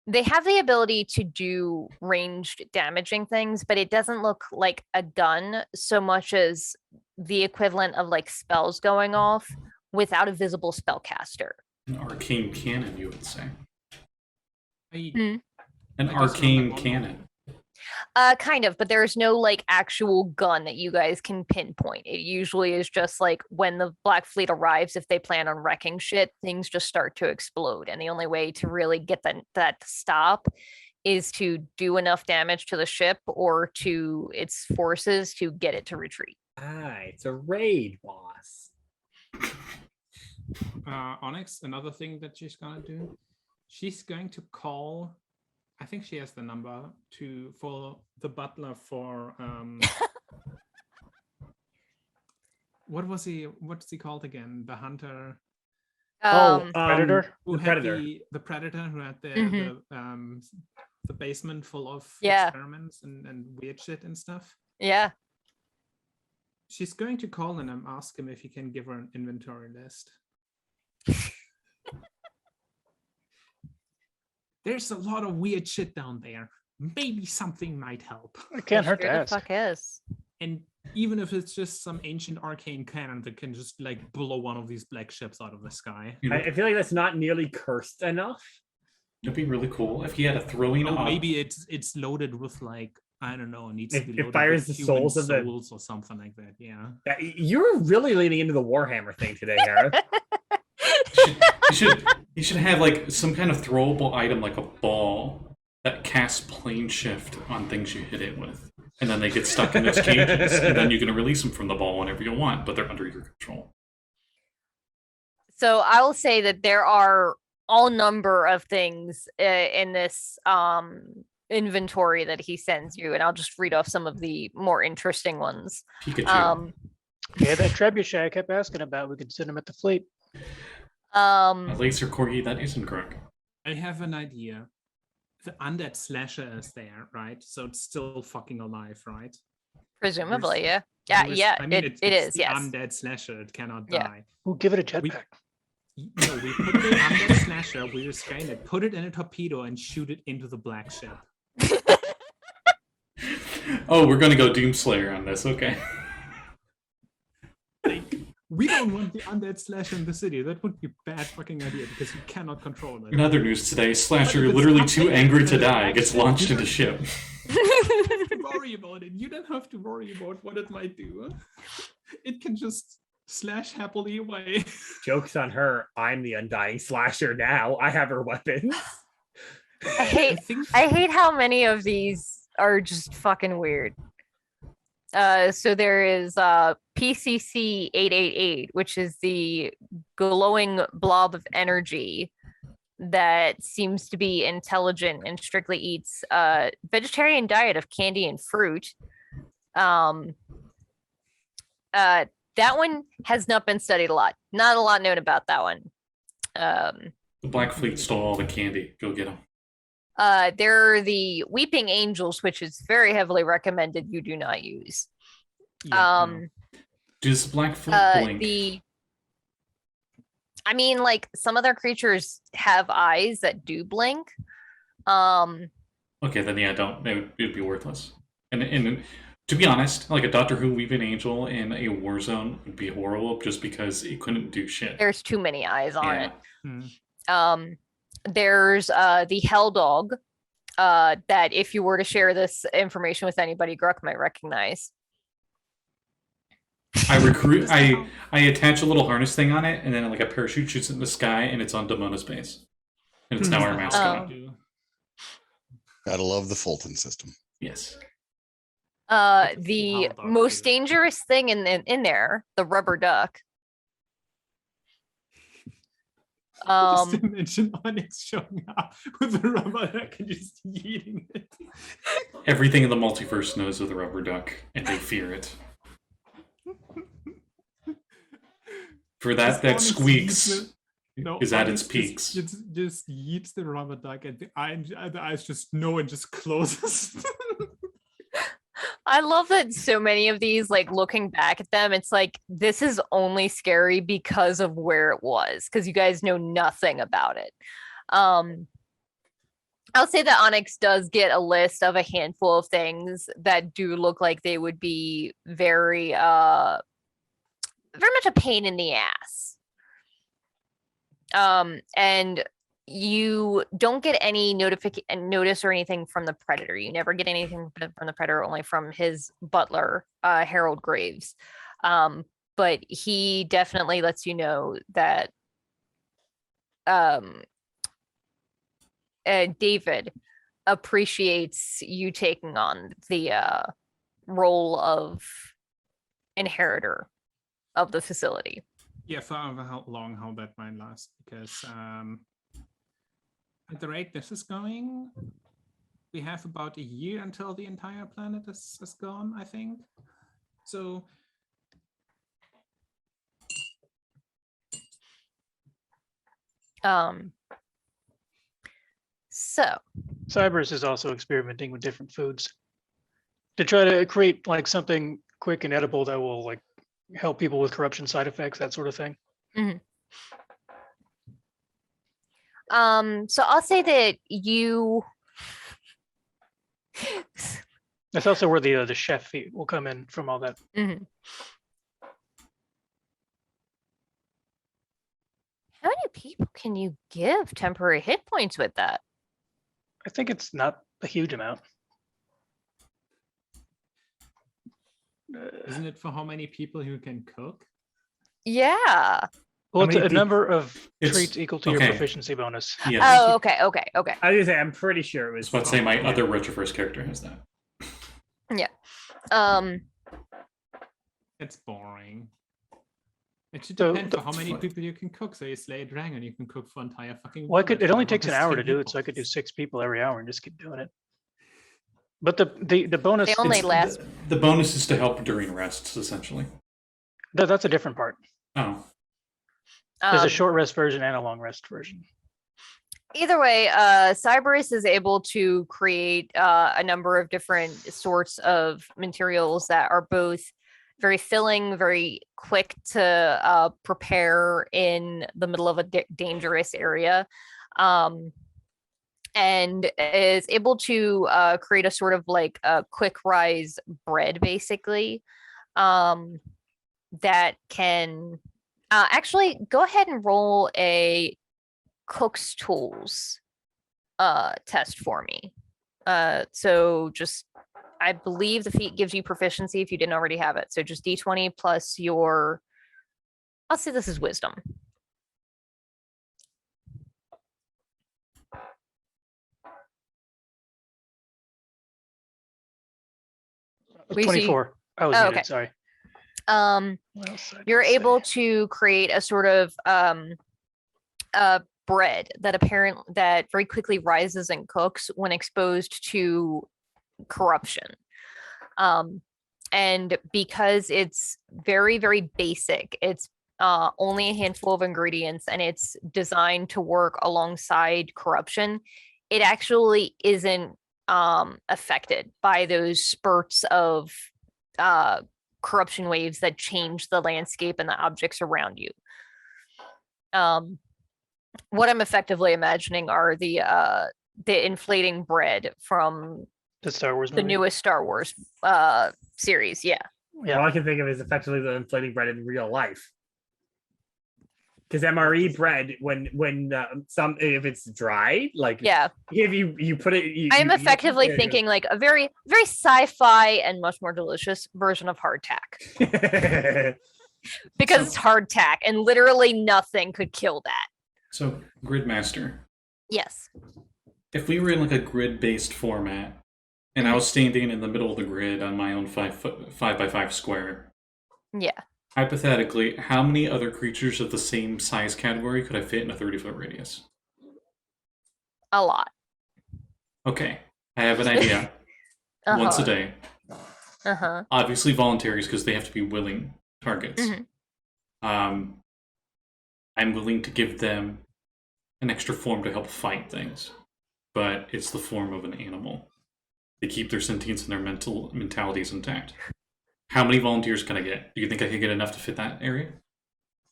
they have the ability to do ranged damaging things, but it doesn't look like a gun so much as the equivalent of spells going off without a visible spellcaster. An arcane cannon, you would say. I An just arcane remember one cannon. Kind of, but there's no like actual gun that you guys can pinpoint. It usually is just like when the Black Fleet arrives, if they plan on wrecking shit, things just start to explode. And the only way to really get that to stop is to do enough damage to the ship or to its forces to get it to retreat. It's a raid boss. Onyx, another thing that she's gonna do, she's going to call, I think she has the number for the butler for what's he called again? The hunter Predator? who The had Predator. the predator who had the basement full of Yeah. experiments and weird shit and stuff. Yeah. She's going to call him and ask him if he can give her an inventory list. There's a lot of weird shit down there. Maybe something might help. It can't hurt to Sure the ask. fuck is. And even if it's just some ancient arcane cannon that can just like blow one of these black ships out of the sky. You know, I feel like that's not nearly cursed enough. it'd be really cool if he had a throwing Or up. maybe it's loaded with like, I don't know, it needs to It- be it loaded fires with the human souls of the- souls or something like that. Yeah. You're really leaning into the Warhammer thing today, Hera. You should have like some kind of throwable item, like a ball that casts plane shift on things you hit it with, and then they get stuck in those cages, and then you can release them from the ball whenever you want, but they're under your control. So I will say that there are all number of things in this inventory that he sends you, and I'll just read off some of the more interesting ones. Pikachu. Yeah, that trebuchet I kept asking about, we could send him at the fleet. A laser corgi that isn't Gruk. I have an idea. The undead slasher is there, right? So it's still fucking alive, right? Presumably, yeah. There's- Yeah, I mean, it it's is, the yes. undead slasher. It cannot Yeah. die. We'll give it a We- jetpack. No, we put the undead slasher, we restrain it, put it in a torpedo, and shoot it into the black ship. Oh, we're gonna go Doomslayer on this. Okay. We don't want the undead slasher in the city. That would be a bad fucking idea because you cannot control it. In other news today, Slasher, But if it's literally too updated angry to to the die, black gets ship, launched you into ship. don't worry about it. You don't have to worry about what it might do. It can just slash happily away. Joke's on her. I'm the undying slasher now. I have her weapons. I hate think I hate how many of these are just fucking weird. So there is PCC 888, which is the glowing blob of energy that seems to be intelligent and strictly eats vegetarian diet of candy and fruit. That one has not been studied a lot. Not a lot known about that one. The Black Fleet stole all the candy. Go get them. There are the Weeping Angels, which is very heavily recommended you do not use. Does Black Fleet blink? I mean, like some other creatures have eyes that do blink. Okay, then yeah, don't. It'd be worthless. And to be honest, like a Doctor Who Weeping Angel in a war zone would be horrible just because it couldn't do shit. There's too many eyes on Yeah. it. Hmm. There's the Hell Dog, that if you were to share this information with anybody, Gruk might recognize. I attach a little harness thing on it, and then like a parachute shoots it in the sky, and it's on Demona's base. And it's now our mascot. Gotta love the Fulton system. Yes. The Hell Dog most too. dangerous thing in there, the rubber duck. Just imagine Onyx showing up with a rubber duck and just eating it. Everything in the multiverse knows of the rubber duck, and they fear it. For that Onyx squeaks eats No, is at Onyx its peaks. Just yeets the rubber duck, and the eyes just know and just closes. I love that so many of these, like looking back at them, it's like this is only scary because of where it was, because you guys know nothing about it. I'll say that Onyx does get a list of a handful of things that do look like they would be very much a pain in the ass. And you don't get any notice or anything from the predator. You never get anything from the predator, only from his butler, Harold Graves. But he definitely lets you know that David appreciates you taking on the role of inheritor of the facility. Yeah, for how long how that might last, because at the rate this is going, we have about a year until the entire planet is gone, I think. So So Cyberus is also experimenting with different foods to try to create like something quick and edible that will like help people with corruption side effects, that sort of thing. so I'll say that you That's also where the chef fee will come in from all that. How many people can you give temporary hit points with that? I think it's not a huge amount. isn't it for how many people you can cook? Yeah. Well, How it's many a peop- number of It's- treats equal to your okay. proficiency bonus. Yes. Oh, okay. I was gonna say, I'm pretty sure it I was. was about to say my other Retroverse character has that. It's boring. It should So depend the- for how many people you can cook. So you slay a dragon, you can cook for entire fucking. Well, village it only with takes an just hour 10 to do it, so I people. could do 6 people every hour and just keep doing it. But the bonus, They only it's- last. The bonus is to help during rests, essentially. that's a different part. Oh, There's a Um, short rest version and a long rest version. Either way, Cyberus is able to create a number of different sorts of materials that are both very filling, very quick to prepare in the middle of a dangerous area, and is able to create a sort of like a quick rise bread, basically, that can actually go ahead and roll a cook's tools test for me. So just, I believe the feat gives you proficiency if you didn't already have it. So just d20 plus your, I'll say this is wisdom. We see- 24. I was Oh, muted, okay. sorry. Um, What else I you're could say? able to create a sort of bread that very quickly rises and cooks when exposed to corruption. And because it's very, very basic, it's only a handful of ingredients and it's designed to work alongside corruption, it actually isn't affected by those spurts of corruption waves that change the landscape and the objects around you. What I'm effectively imagining are the inflating bread from The Star Wars the movie. newest Star Wars series. Yeah. Yeah. All I can think of is effectively the inflating bread in real life. Because MRE bread, when if it's dry, like Yeah. if you put it, I am effectively yeah. thinking like a very, very sci-fi and much more delicious version of hardtack, because it's hardtack and literally nothing could kill that. so Gridmaster. Yes. If we were in like a grid-based format, and I was standing in the middle of the grid on my own 5x5 square, Yeah. hypothetically, how many other creatures of the same size category could I fit in a 30-foot radius? A lot. Okay, I have an idea. Once a day. Uh-huh. Obviously voluntaries because they have to be willing targets. Mhm. I'm willing to give them an extra form to help fight things, but it's the form of an animal. They keep their sentience and their mentalities intact. How many volunteers can I get? Do you think I could get enough to fit that area?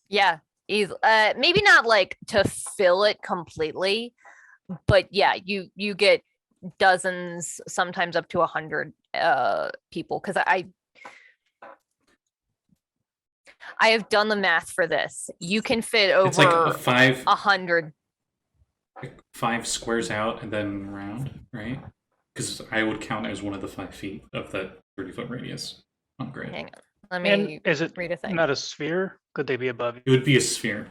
Yeah. Maybe not like to fill it completely, but yeah, you get dozens, sometimes up to 100 people, because I have done the math for this. You can fit over It's like a 5. 100. like 5 squares out and then round, right? Because I would count as one of the 5 feet of that 30-foot radius on grid. Hang on. Let And me is it read a thing. not a sphere? Could they be above you? It would be a sphere.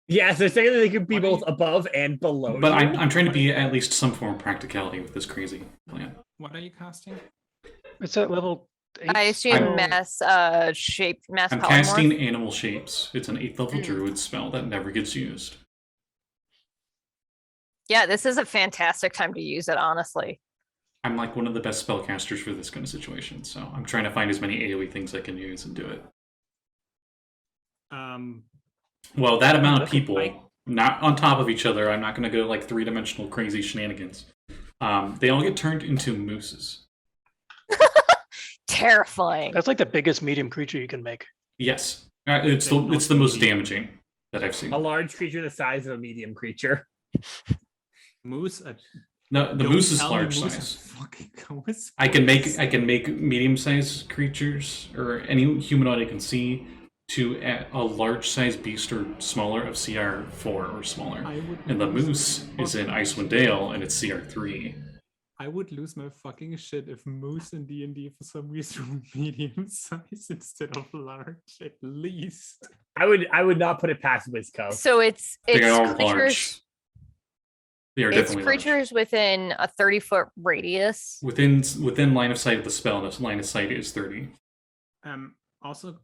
Yeah, so saying that they could be What do both you- above and below. But you? I'm trying to be at least some form of practicality with this crazy plan. What are you casting? It's at level 8. I assume I'm- mass shape mass I'm polymorph. casting Animal Shapes. It's an 8th level Mm. druid spell that never gets used. Yeah, this is a fantastic time to use it, honestly. I'm like one of the best spellcasters for this kind of situation, so I'm trying to find as many AoE things I can use and do it. Well, that amount of Look at people, Mike. not on top of each other, I'm not going to go like 3-dimensional crazy shenanigans. They all get turned into mooses. Terrifying. That's like the biggest medium creature you can make. Yes, it's They're the not most medium. damaging that I've seen. A large creature the size of a medium creature. Moose. No, the Don't moose is tell me large moose size. are fucking goes. I can make medium-sized creatures or any humanoid I can see to a large-sized beast or smaller of CR4 or smaller. I would And the lose moose my is in fucking Icewind shit. Dale and it's CR3. I would lose my fucking shit if moose in D&D for some reason were medium size instead of large, at least. I would not put it past Wisco. So it's They are all creatures. large. They are It's definitely large. creatures within a 30-foot radius. Within line of sight of the spell. The line of sight is 30. Also,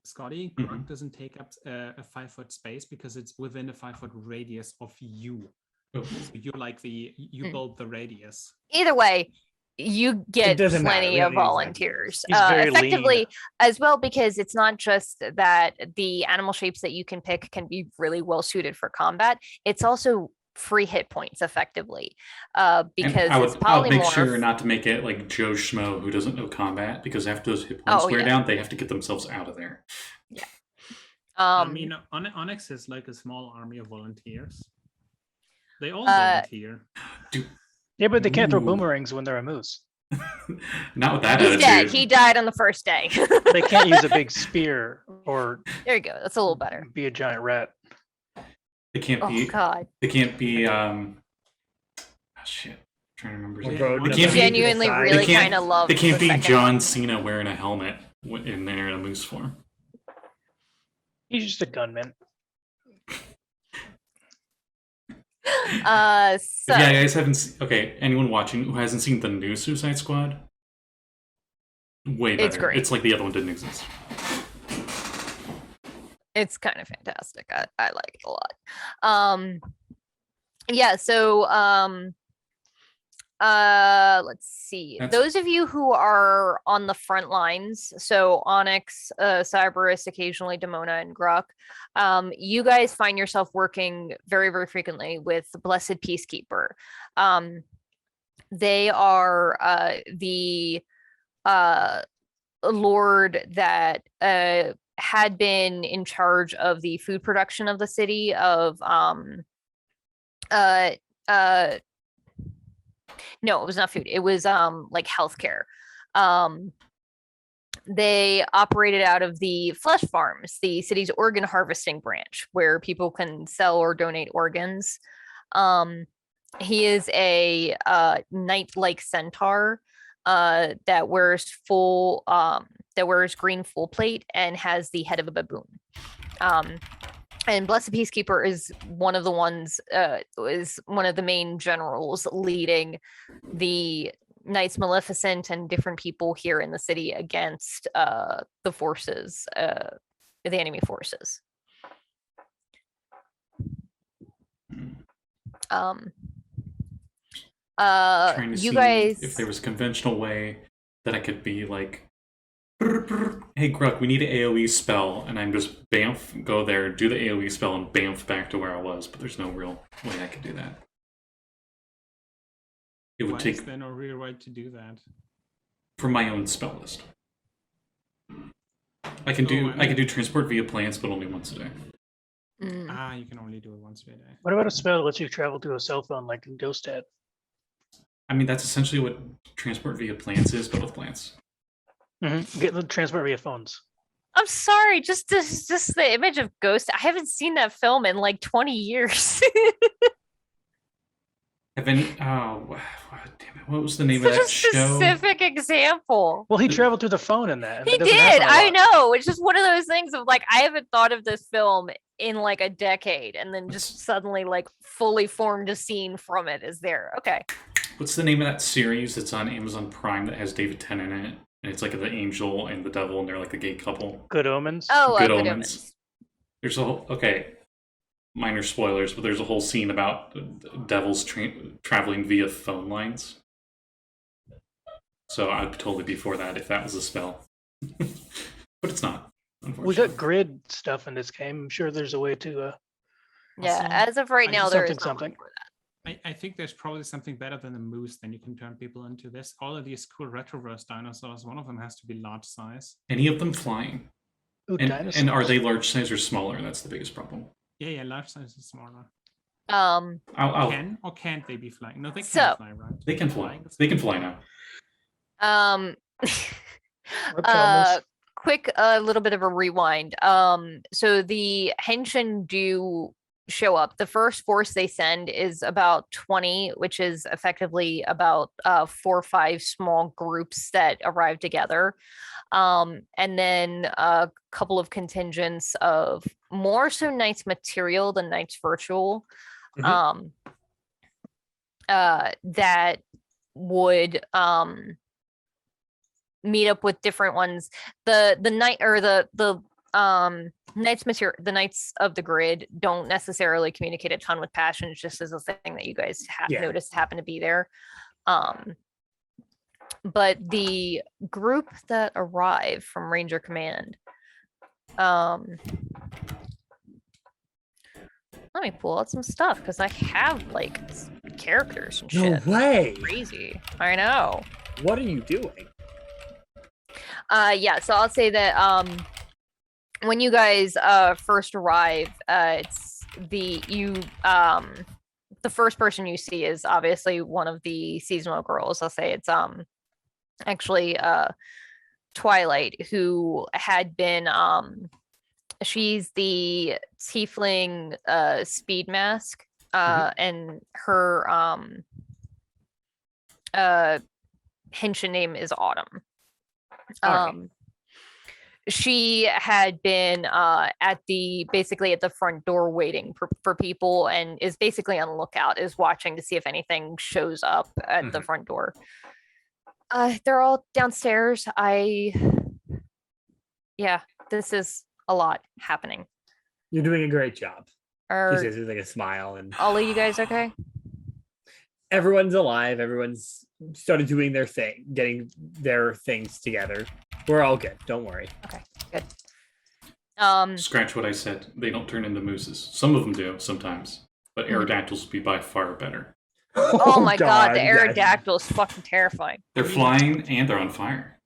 Scotty, Mhm. Gruk doesn't take up a 5-foot space because it's within a 5-foot radius of you. Oh. So you're like you Mm. build the radius. Either way, you get doesn't matter. plenty We of don't need exact volunteers. He's very Effectively, lean. as well, because it's not just that the animal shapes that you can pick can be really well suited for combat. It's also free hit points effectively. And Because I it's would make polymorph. sure not to make it like Joe Schmo who doesn't know combat, because after those hit points Oh, wear yeah. down, they have to get themselves out of there. I mean, Onyx is like a small army of volunteers. They all Uh, volunteer. Yeah, but they can't throw Ooh. boomerangs when they're a moose. Not with that he's attitude. dead. He died on the first day. They can't use a big spear or There you go. That's a little better. be a giant rat. They can't Oh be. God. They can't be. Shit. I'm trying to remember. his Yeah, name. Road They to can't the be- Genuinely, side. really can't- kind of love. They can't the be second John one. Cena wearing a helmet in there in a moose form. He's just a gunman. So If yeah, you guys haven't. Okay, anyone watching who hasn't seen the new Suicide Squad? Way better. It's great. It's like the other one didn't exist. it's kind of fantastic. I like it a lot. Yeah, so let's see. That's- Those of you who are on the front lines, so Onyx, Cyberus, occasionally Demona and Gruk, you guys find yourself working very, very frequently with the Blessed Peacekeeper. They are the lord that had been in charge of the food production of the city of no, it was not food. It was like healthcare. They operated out of the flesh farms, the city's organ harvesting branch, where people can sell or donate organs. He is a knight-like centaur that wears green full plate and has the head of a baboon. And Blessed Peacekeeper is one of the ones, is one of the main generals leading the Knights Maleficent and different people here in the city against the forces, the enemy forces. Trying to You see guys, if there was a conventional way that I could be like, hey Gruk, we need an AoE spell, and I'm just bamf, go there, do the AoE spell, and bamf back to where I was. But there's no real way I could do that. It would Why take is there no real right to do that? from my own spell list. I can do Oh, I I can do transport via plants, but only once a day. Ah, you can only do it once a day. What about a spell that lets you travel through a cell phone like in Ghostad? I mean, that's essentially what transport via plants is, but with plants. Get the transport via phones. I'm sorry, just the image of Ghost. I haven't seen that film in like 20 years. Have any? Oh, damn it! What was the name Such of a that show? specific example. Well, he traveled through the phone in that. and He that doesn't did. happen a I lot. know. It's just one of those things of like I haven't thought of this film in like a decade, and then just suddenly like fully formed a scene from it is there. Okay. What's the name of that series that's on Amazon Prime that has David Tennant in it? And it's like the angel and the devil, and they're like the gay couple. Good Omens. Oh, Good Good Omens. Omens. There's a whole minor spoilers, but there's a whole scene about devils traveling via phone lines. So I'd totally be for that if that was a spell, but it's not. We Unfortunately, got grid stuff in this game. I'm sure there's a way to. Yeah, Also, as of right I now, just- there is something. not one for that. I think there's probably something better than a moose than you can turn people into. There's all of these cool retroverse dinosaurs. One of them has to be large size. any of them flying, Ooh, and dinosaurs. are they large size or smaller? That's the biggest problem. Yeah, large size is smaller. I'll Can or can't they be flying? No, they So- can fly, right? they can fly. They can fly now. Reptiles. Quick little bit of a rewind. So the Henshin do show up. The first force they send is about 20, which is effectively about 4 or 5 small groups that arrive together. And then a couple of contingents of more so Knights material than Knights virtual. That would meet up with different ones. The knight or the Knights material, the Knights of the Grid don't necessarily communicate a ton with passions, just as a thing that you guys Yeah. noticed happen to be there. But the group that arrive from Ranger Command, let me pull out some stuff because I have like characters and No shit. way. Crazy. I know. What are you doing? Yeah, so I'll say that when you guys first arrive, it's the first person you see is obviously one of the seasonal girls. I'll say it's actually Twilight, who had been she's the tiefling speed mask, and her Henshin name is Autumn. Alright. She had been basically at the front door waiting for people, and is basically on the lookout, is watching to see if anything shows up at the front door. They're all downstairs. This is a lot happening. You're doing a great job. She Are says with like a smile, and all of you guys okay? everyone's alive. Everyone's started doing their thing, getting their things together. We're all good. Don't worry. Good. Scratch what I said. They don't turn into mooses. Some of them do sometimes, but Hmm. Aerodactyls would be by far better. Oh my god, the that's- Aerodactyl is fucking terrifying. They're flying and they're on fire.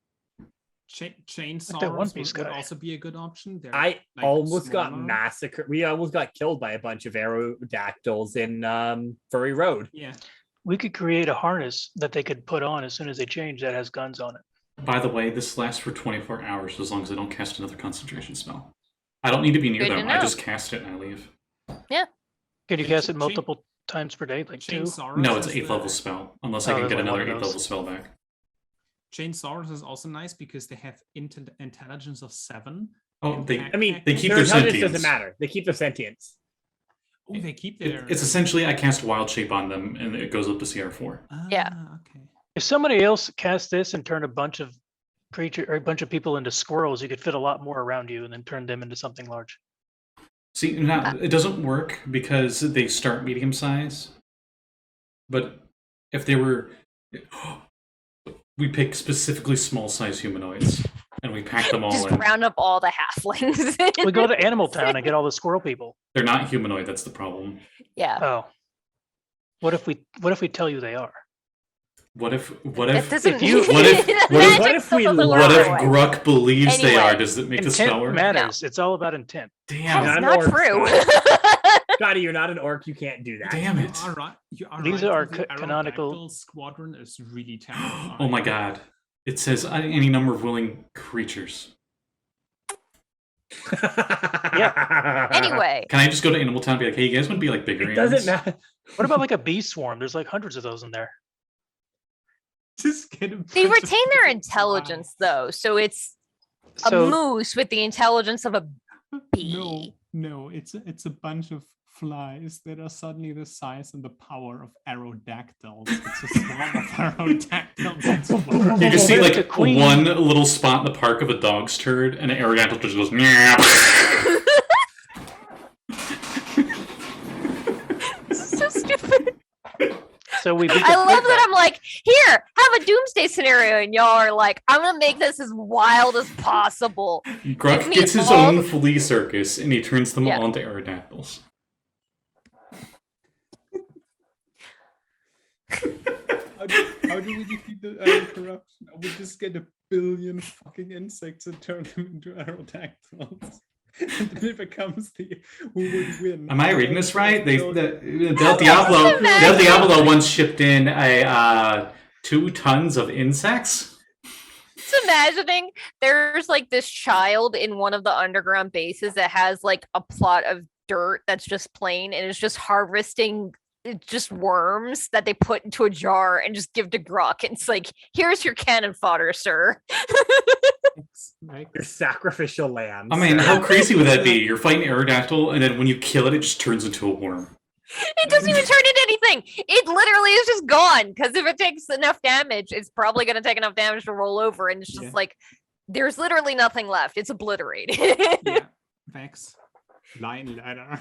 Chainsaws One Piece would guy. also be a good option. They're I like, almost got smaller. massacred. We almost got killed by a bunch of aerodactyls in Furry Road. Yeah, We could create a harness that they could put on as soon as they change that has guns on it. By the way, this lasts for 24 hours as long as I don't cast another concentration spell. I don't need to be near Good to them. I know. just cast it and I leave. Can you cast it Chain- multiple times per day, like 2? Chainsaurus. No, it's is 8th the- level spell. Unless I Oh, can there's get only one another of 8th those. level spell back. Chainsaurus is also nice because they have intelligence of 7. Oh, and they. act- I mean, act- They keep their their intelligence sentience. doesn't matter. They keep their sentience. Oh, they keep their. It's essentially I cast Wild Shape on them and it goes up to CR4. Yeah. Okay. If somebody else cast this and turned a bunch of people into squirrels, you could fit a lot more around you and then turn them into something large. See, now it doesn't work because they start medium size. But if they were, we pick specifically small size humanoids and we pack them all Just in. round up all the halflings. We go to Animal Town and get all the squirrel people. They're not humanoid. That's the problem. Yeah. Oh. What if we tell you they are? What if It doesn't. if you- what if- the what if- magic what if still we doesn't lie? work what if that way. Gruk believes they Anyway. are? Does it make the spell Intent work? matters. It's all about intent. Damn. That's Not an not orc, true. Scotty, you're not an orc. You can't do that. Damn it. You are right. You are These right, are the canonical- Aerodactyl squadron is really terrifying. Oh my god. It says any number of willing creatures. Yeah. Anyway, Can I just go to Animal Town and be like, hey, you guys want to be like bigger It doesn't ants? matter. What about like a bee swarm? There's like hundreds of those in there. Just get a they bunch of retain their little intelligence flies. though, so it's a So moose with the intelligence of a bee. No, it's a bunch of flies that are suddenly the size and the power of aerodactyls. It's a swarm of aerodactyls. That's flying. You just see Where's the like queen? one little spot in the park of a dog's turd, and an Aerodactyl just goes meow. This is so stupid. so we beat the I love threat that back. I'm like, here, have a doomsday scenario, and y'all are like, I'm gonna make this as wild as possible. Gruk Give me gets his all own the- flea circus, and he turns them Yeah. all into Aerodactyls. How do we defeat the corruption? We just get a billion fucking insects and turn them into aerodactyls. And then it becomes the who would win. Am I reading this right? Del Just Diablo imagine- once shipped in a 2 tons of insects. Just imagining there's like this child in one of the underground bases that has like a plot of dirt that's just plain and is just harvesting just worms that they put into a jar and just give to Grok. And it's like, here's your cannon fodder, sir. Like, Your sacrificial lambs. I mean, how crazy would that be? You're fighting Aerodactyl, and then when you kill it, it just turns into a worm. It doesn't even turn into anything. It literally is just gone. Because if it takes enough damage, it's probably going to take enough damage to roll over. And it's just Yeah. like, there's literally nothing left. It's obliterated. yeah, Vex, line ladder.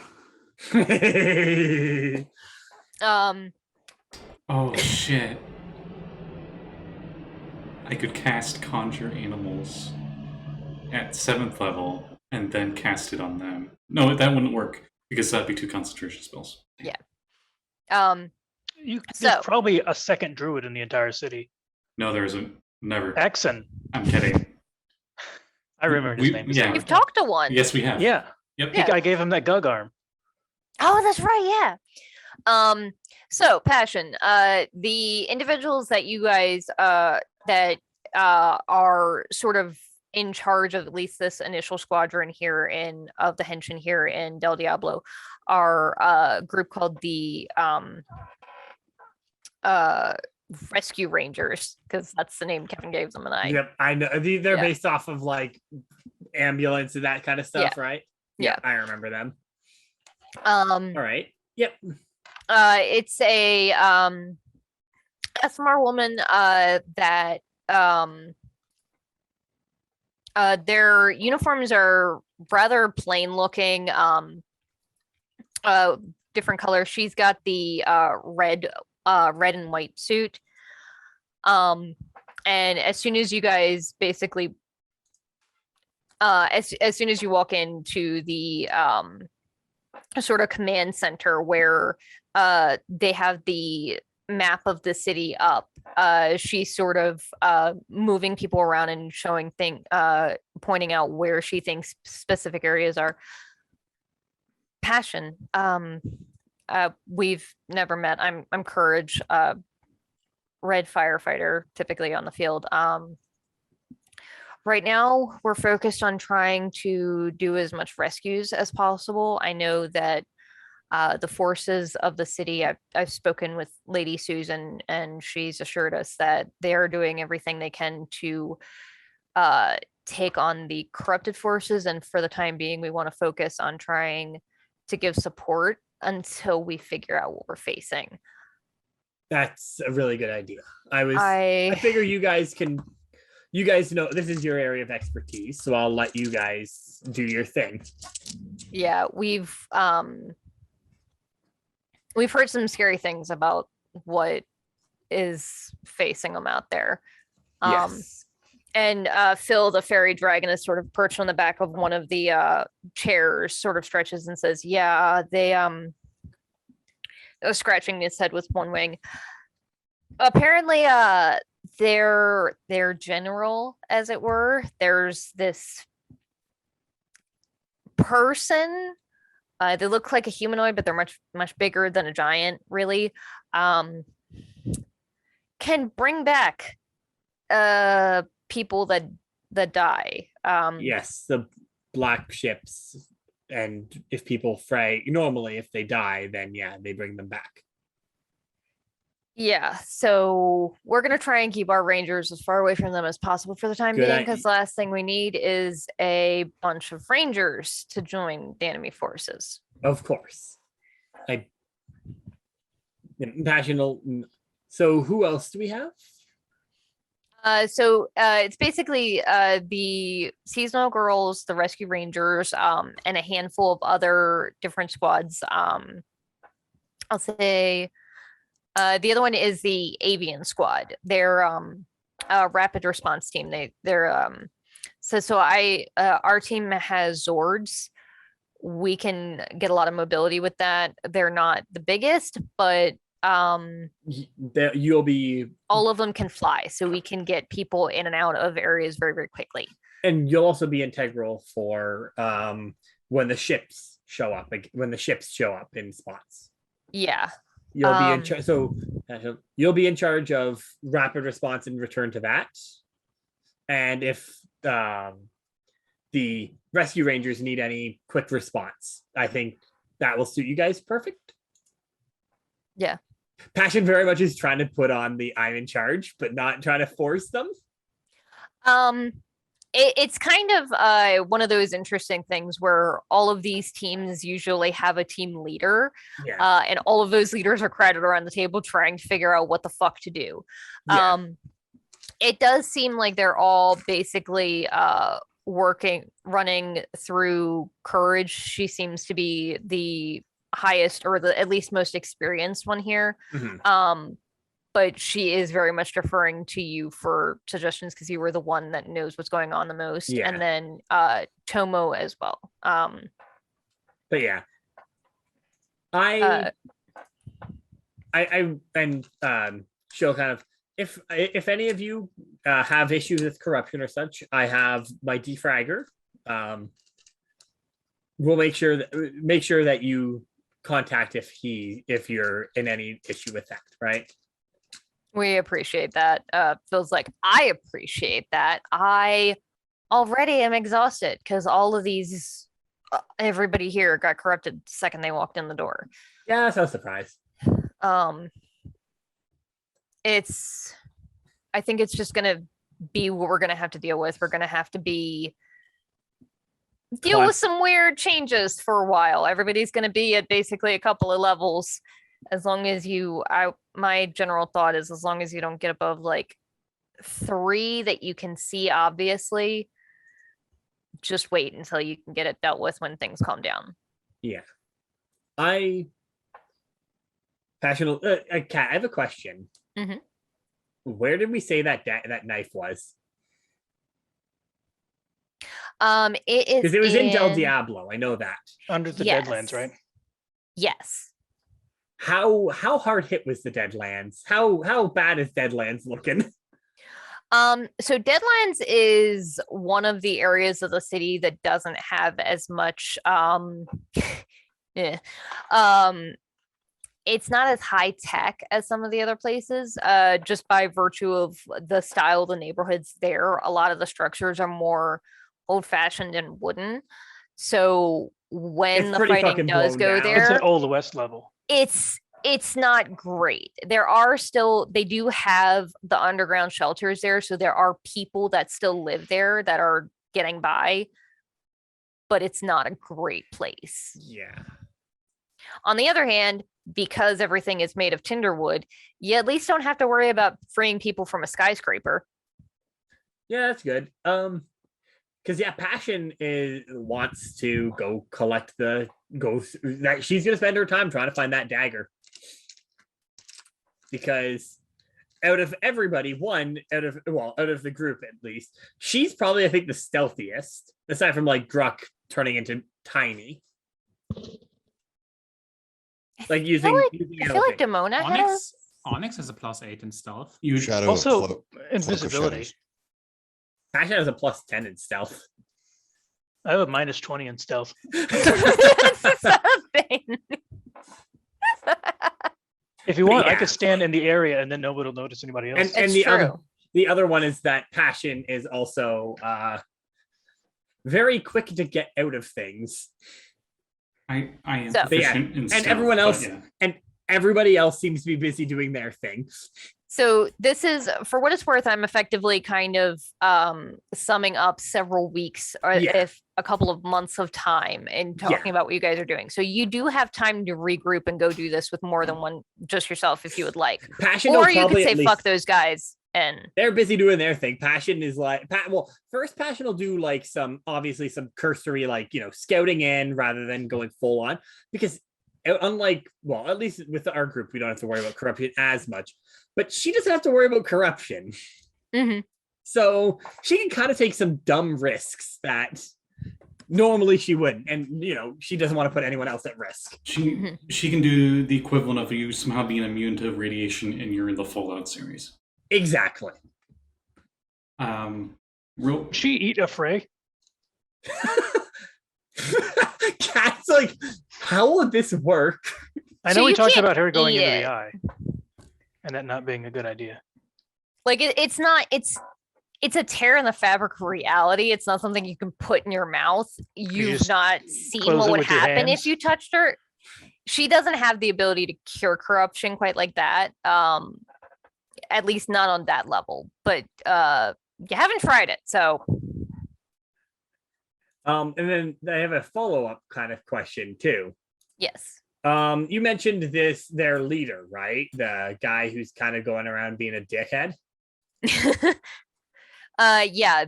Oh shit! I could cast Conjure Animals at 7th level and then cast it on them. No, that wouldn't work because that'd be 2 concentration spells. um, There's So- probably a second druid in the entire city. No, there isn't. Never. Exon. I'm kidding. I remember his name. Yeah. you've talked to one. Yes, we have. Yeah. Yep. Yeah. I gave him that gug arm. Oh, that's right. Yeah. So Passion, the individuals that you guys that are sort of in charge of at least this initial squadron here of the Henshin here in Del Diablo are a group called the Rescue Rangers, because that's the name Kevin gave them, and I Yep, I know. They're Yeah. based off of like ambulance and that kind of stuff, right? Yeah. I remember them. All right. Yep. It's a Aasimar woman that their uniforms are rather plain looking, different colors. She's got the red and white suit. And as soon as you guys basically as soon as you walk into the sort of command center where they have the map of the city up, she's sort of moving people around and showing pointing out where she thinks specific areas are. Passion, we've never met. I'm Courage, red firefighter, typically on the field. Right now, we're focused on trying to do as much rescues as possible. I know that the forces of the city, I've spoken with Lady Susan, and she's assured us that they are doing everything they can to take on the corrupted forces. And for the time being, we want to focus on trying to give support until we figure out what we're facing. That's a really good idea. I figure you guys know this is your area of expertise, so I'll let you guys do your thing. Yeah, we've heard some scary things about what is facing them out there. Yes. And Phil, the fairy dragon, is sort of perched on the back of one of the chairs, sort of stretches and says, yeah, they was scratching his head with one wing. Apparently, their general, as it were, there's this person. They look like a humanoid, but they're much bigger than a giant, really. Can bring back people that die. Yes, the black ships, and if people fray, normally if they die, then yeah, they bring them back. Yeah, so we're gonna try and keep our rangers as far away from them as possible for the time Good being, idea. because the last thing we need is a bunch of rangers to join the enemy forces. Of course. National. So who else do we have? So it's basically the seasonal girls, the rescue rangers, and a handful of other different squads. I'll say the other one is the avian squad. They're a rapid response team. They're so our team has Zords. We can get a lot of mobility with that. They're not the biggest, but You'll be, all of them can fly, so we can get people in and out of areas very, very quickly. and you'll also be integral for when the ships show up. When the ships show up in spots, Yeah. you'll be in charge. So you'll be in charge of rapid response and return to that. And if the rescue rangers need any quick response, I think that will suit you guys perfect. Yeah. Passion very much is trying to put on the I'm in charge, but not trying to force them. It's kind of one of those interesting things where all of these teams usually have a team leader, Yeah. and all of those leaders are crowded around the table trying to figure out what the fuck to do. Yeah. It does seem like they're all basically running through courage. She seems to be the highest, or the at least most experienced one here. Mhm. But she is very much deferring to you for suggestions because you were the one that knows what's going on the most. Yeah. And then Tomo as well. But yeah, she'll kind of, if any of you have issues with corruption or such, I have my De-Fragger. We'll make sure that you contact if you're in any issue with that, right? We appreciate that. Feels like I appreciate that. I already am exhausted because all of these, everybody here got corrupted the second they walked in the door. Yeah, that's no surprise. I think it's just gonna be what we're gonna have to deal with. We're gonna have to deal with some weird changes for a while. Everybody's gonna be at basically a couple of levels. As long as my general thought is as long as you don't get above like 3 that you can see obviously, just wait until you can get it dealt with when things calm down. Yeah. Kat, I have a question. Mhm. Where did we say that knife was? It is Because it was in Del Diablo. I know that. Under the Yes. Deadlands, right? Yes. How hard hit was the Deadlands? How bad is Deadlands looking? So Deadlands is one of the areas of the city that doesn't have as much it's not as high tech as some of the other places, just by virtue of the style of the neighborhoods there. A lot of the structures are more old-fashioned and wooden. So when It's the pretty fighting fucking does blown go down. It's there, at Old West level. it's not great. They do have the underground shelters there, so there are people that still live there that are getting by, but it's not a great place. Yeah. On the other hand, because everything is made of tinderwood, you at least don't have to worry about freeing people from a skyscraper. Yeah, that's good. Because Passion wants to go collect that she's gonna spend her time trying to find that dagger. Because out of everybody, out of the group at least, she's probably, I think, the stealthiest, aside from like Gruk turning into tiny. Like I feel like anything. Demona has. Onyx has a +8 in stealth. Shadow Also, cloak of invisibility. shadows. Passion has a +10 in stealth. I have a -20 in stealth. It's something. If you want, I yeah. could stand in the area and then nobody will notice anybody else. And It's the true. other one is that Passion is also very quick to get out of things. I am So- proficient in And stealth, everyone but else, yeah. and everybody else seems to be busy doing their thing. So this is, for what it's worth, I'm effectively kind of summing up several weeks or Yeah. if a couple of months of time and talking about what you guys are doing. So you do have time to regroup and go do this with more than one, just yourself if you would like. Passion, Or will you could probably say at fuck least- those guys and They're busy doing their thing. Passion is like, well, first Passion will do like some cursory, like, scouting in rather than going full on, because unlike, well, at least with our group, we don't have to worry about corruption as much, but she doesn't have to worry about corruption. Mhm. So she can kind of take some dumb risks that normally she wouldn't. And, she doesn't want to put anyone else at risk. She can do the equivalent of you somehow being immune to radiation and you're in the Fallout series. Exactly. She eat a fray. Cat's like, how would this work? I So know we you talked can't about her going eat into it. the eye, and that not being a good idea. like it's not, it's a tear in the fabric of reality. It's not something you can put in your mouth. You've just not seen close what it would with your happen hands? if you touched her. She doesn't have the ability to cure corruption quite like that. At least not on that level. But you haven't tried it, so And then I have a follow-up kind of question too. yes. You mentioned their leader, right? The guy who's kind of going around being a dickhead. Yeah,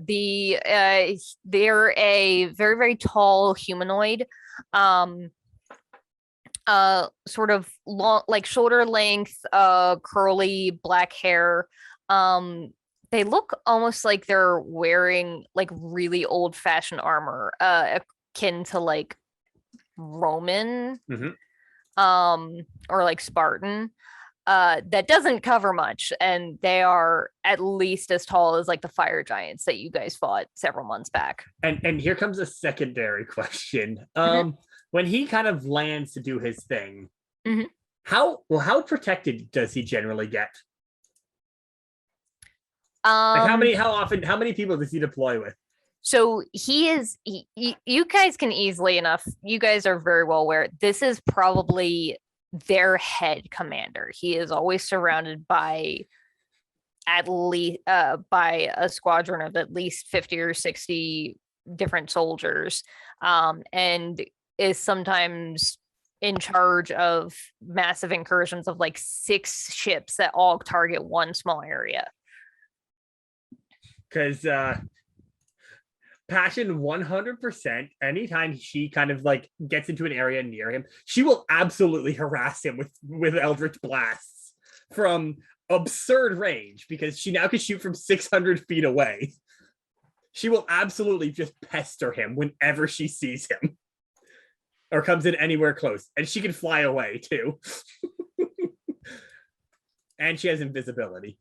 they're a very, very tall humanoid. Sort of long, like shoulder length, curly black hair. They look almost like they're wearing like really old-fashioned armor, akin to like Roman, Mhm. or like Spartan. That doesn't cover much, and they are at least as tall as like the fire giants that you guys fought several months back. And here comes a secondary question. When he kind of lands to do his thing, Mhm. how protected does he generally get? Like how many people does he deploy with? So you guys can easily enough, you guys are very well aware, this is probably their head commander. He is always surrounded by at least by a squadron of at least 50 or 60 different soldiers, and is sometimes in charge of massive incursions of like 6 ships that all target one small area. Because Passion 100%, anytime she kind of like gets into an area near him, she will absolutely harass him with Eldritch blasts from absurd range, because she now can shoot from 600 feet away. She will absolutely just pester him whenever she sees him or comes in anywhere close, and she can fly away too. And she has invisibility.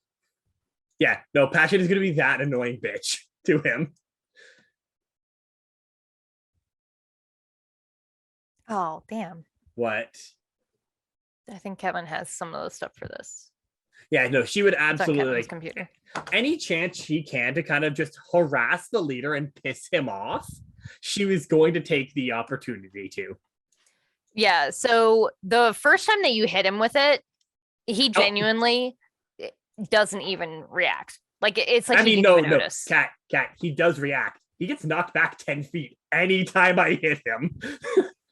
Yeah, no, Passion is going to be that annoying bitch to him. Oh, damn. What? I think Kevin has some of the stuff for this. Yeah, no, she would It's on absolutely, Kevin's like, computer. any chance she can to kind of just harass the leader and piss him off, she was going to take the opportunity to. Yeah, so the first time that you hit him with it, he genuinely doesn't even react. Like it's like I he mean, didn't no, even notice. Cat, he does react. He gets knocked back 10 feet anytime I hit him.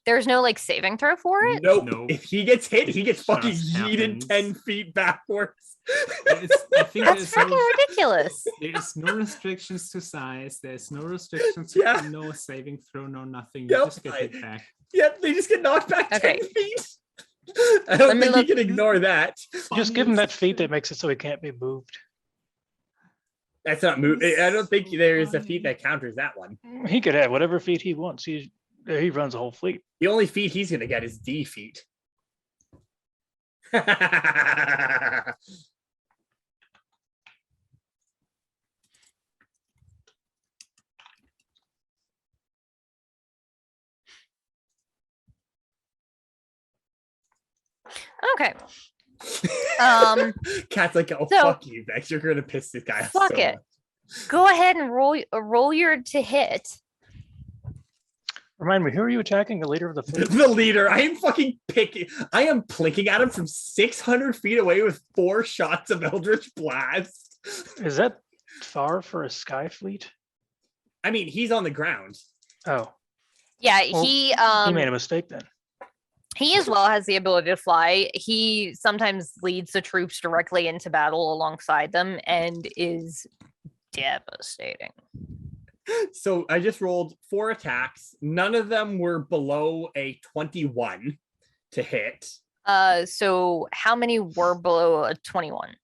There's no like saving throw for it. Nope. No. If he gets hit, he gets fucking Just yeeted happens. 10 feet backwards. I think That's freaking ridiculous. there's no restrictions to size. There's no restrictions to Yeah. no saving throw, no nothing. You Nope, just get hit back. Yep, they just get knocked back Okay. 10 feet. I don't Let me think look- you can ignore that. Just give him that feat that makes it so he can't be moved. That's not move. I don't think there is a feat that counters that one. He could have whatever feat he wants. He runs a whole fleet. The only feat he's going to get is D feat. Okay. Cat's like, oh, So- fuck you, Vex. You're going to piss this guy off. Fuck so it. much. Go ahead and roll your to hit. Remind me, who are you attacking? The leader of the fleet? The leader. I am fucking picking. I am plinking at him from 600 feet away with 4 shots of Eldritch Blast. Is that far for a sky fleet? I mean, he's on the ground. Oh, Yeah, Well, he he made a mistake then. he as well has the ability to fly. He sometimes leads the troops directly into battle alongside them and is devastating. So I just rolled 4 attacks. None of them were below a 21 to hit. So how many were below a 21?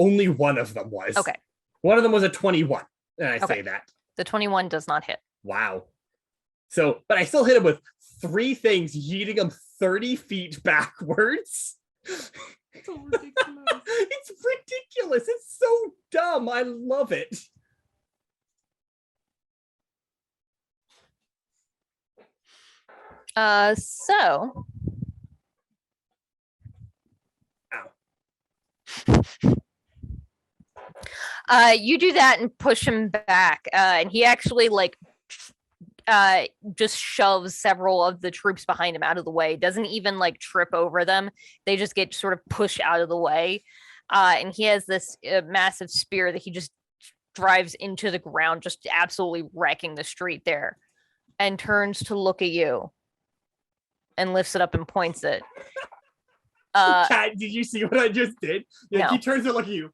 Only one of them was. Okay. One of them was a 21. And I Okay. say that. The 21 does not hit. Wow. So, but I still hit him with 3 things, yeeting him 30 feet backwards. So ridiculous. It's ridiculous. It's so dumb. I love it. So Ow. you do that and push him back, and he actually just shoves several of the troops behind him out of the way. Doesn't even trip over them. They just get sort of pushed out of the way. And he has this massive spear that he just drives into the ground, just absolutely wrecking the street there, and turns to look at you and lifts it up and points it. Kat, did you see what I just did? Yeah, No. He turns to look at you.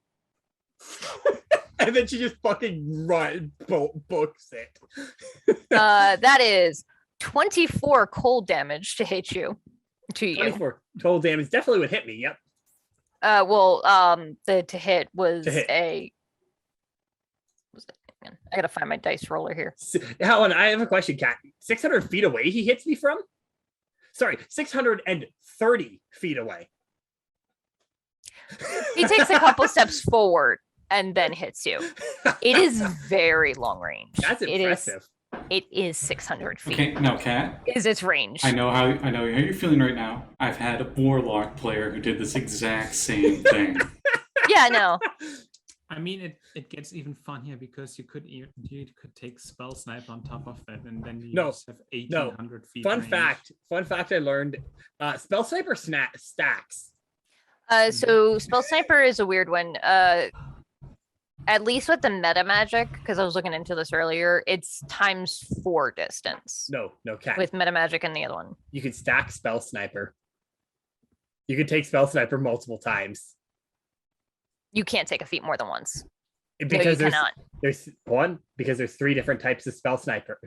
And then she just fucking books it. That is 24 cold damage to hit you. To you. 24 total damage definitely would hit me. Yep. The to hit was To hit. a. Hang on, I gotta find my dice roller here. Helen, I have a question, Kat. 600 feet away he hits me from? Sorry, 630 feet away. He takes a couple steps forward and then hits you. It is very long range. That's impressive. It is 600 feet. Okay, now, Kat, Is its range. I know how you're feeling right now. I've had a Warlock player who did this exact same thing. Yeah, no. I mean, it gets even funnier because you could take spell snipe on top of that, and then you No, just have 1,800 feet. Fun range. fact I learned. Spell Sniper stacks. So Spell Sniper is a weird one. At least with the meta magic, because I was looking into this earlier, it's ×4 distance. No, Kat. With meta magic and the other one. You can stack Spell Sniper. You can take Spell Sniper multiple times. You can't take a feat more than once. Because no, you cannot. there's 3 different types of Spell Sniper.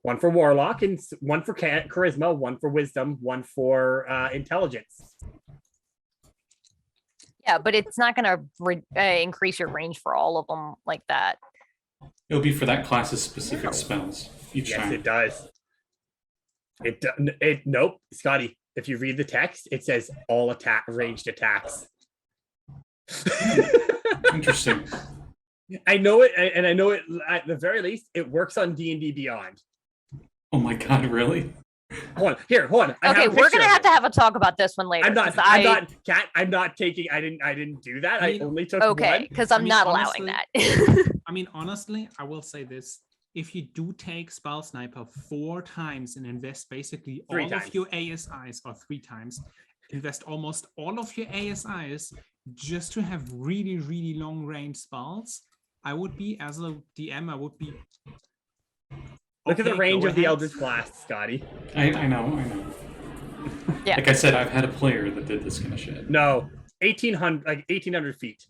One for Warlock, and one for Charisma, one for Wisdom, one for Intelligence. Yeah, but it's not going to increase your range for all of them like that. It'll be for that class's specific spells each Yes, time. it does. Nope, Scotty. If you read the text, it says all ranged attacks. Interesting. I know it, and I know it. At the very least, it works on D&D Beyond. Oh my god, really? Hold on. Okay, we're gonna have to have a talk about this one later. I'm not, Kat. I'm not taking. I didn't do that. I mean, I only took Okay, one. because I'm I mean, not allowing that. I mean, honestly, I will say this. If you do take Spell Sniper 4 times and invest basically 3 all times. of your ASIs, or 3 times, invest almost all of your ASIs just to have really, really long range spells, I would be, as a DM, I would be... Look at the Okay, range go of the ahead. Eldritch Blast, Scotty. I know. Yeah. Like I said, I've had a player that did this kind of shit. No, 1,800 feet.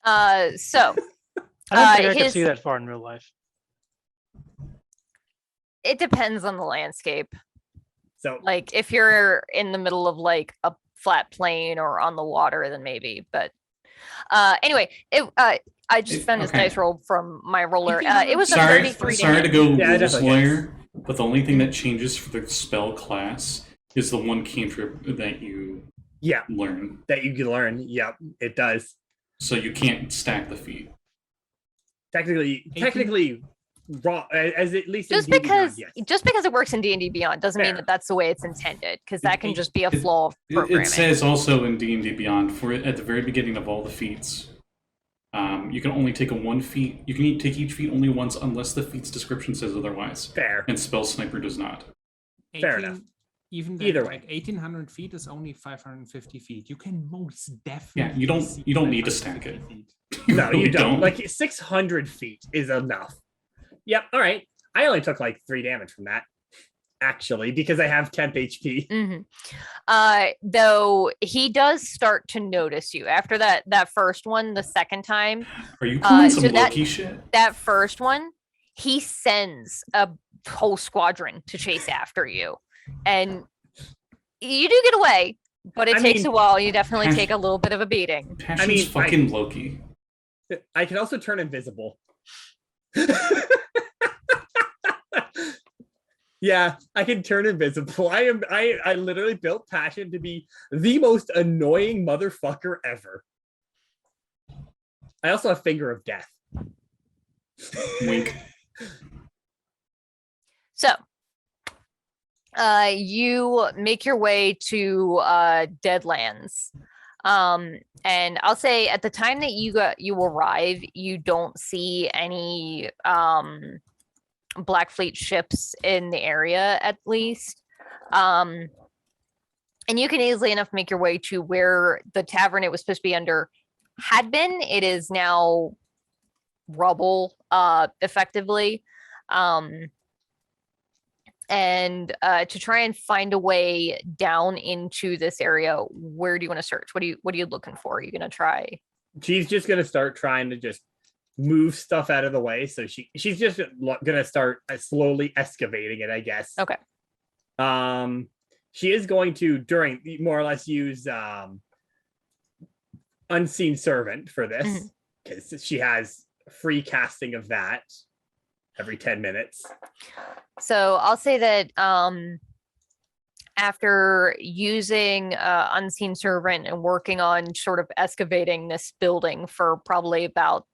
So I don't think I could his- see that far in real life. it depends on the landscape. So Like if you're in the middle of like a flat plain or on the water, then maybe. But anyway, I just found this Okay. dice roll from my roller. It was a Sorry 33 to hit. go Yeah, Rule definitely Slayer, but the only thing that changes for the spell class is the one cantrip that you yeah, learn. that you can learn. Yep, it does. So you can't stack the feat. Technically, raw as at least in Just D&D because Beyond, yes. just because it works in D&D Beyond doesn't mean Fair. that that's the way it's intended, because that can It- just be a it- flaw of It programming. says also in D&D Beyond, for at the very beginning of all the feats, You can only take a 1 feat. You can take each feat only once unless the feat's description says otherwise. Fair. And Spell Sniper does not. Fair enough. Even Either then, way. like 1800 feet is only 550 feet. You can most definitely. Yeah, you don't see need to stack it. 550 feet. No, you really don't. Like 600 feet is enough. Yep. All right. I only took like 3 damage from that, actually, because I have 10th HP. Though he does start to notice you after that first one, the second time. Are you pulling some so that- Loki shit? That first one, he sends a whole squadron to chase after you, and you do get away, but it takes a while. You definitely take a little bit of a beating. Passion's fucking Loki. I can also turn invisible. Yeah, I can turn invisible. I literally built Passion to be the most annoying motherfucker ever. I also have Finger of Death. Wink. So, you make your way to Deadlands. And I'll say at the time that you arrive, you don't see any Black Fleet ships in the area, at least. And you can easily enough make your way to where the tavern it was supposed to be under had been. It is now rubble, effectively. And to try and find a way down into this area, where do you want to search? What are you looking for? Are you gonna try? She's just gonna start trying to just move stuff out of the way. So she's just gonna start slowly excavating it, I guess. Okay. She is going to during more or less use Unseen Servant for this because she has free casting of that every 10 minutes. So I'll say that after using Unseen Servant and working on sort of excavating this building for probably about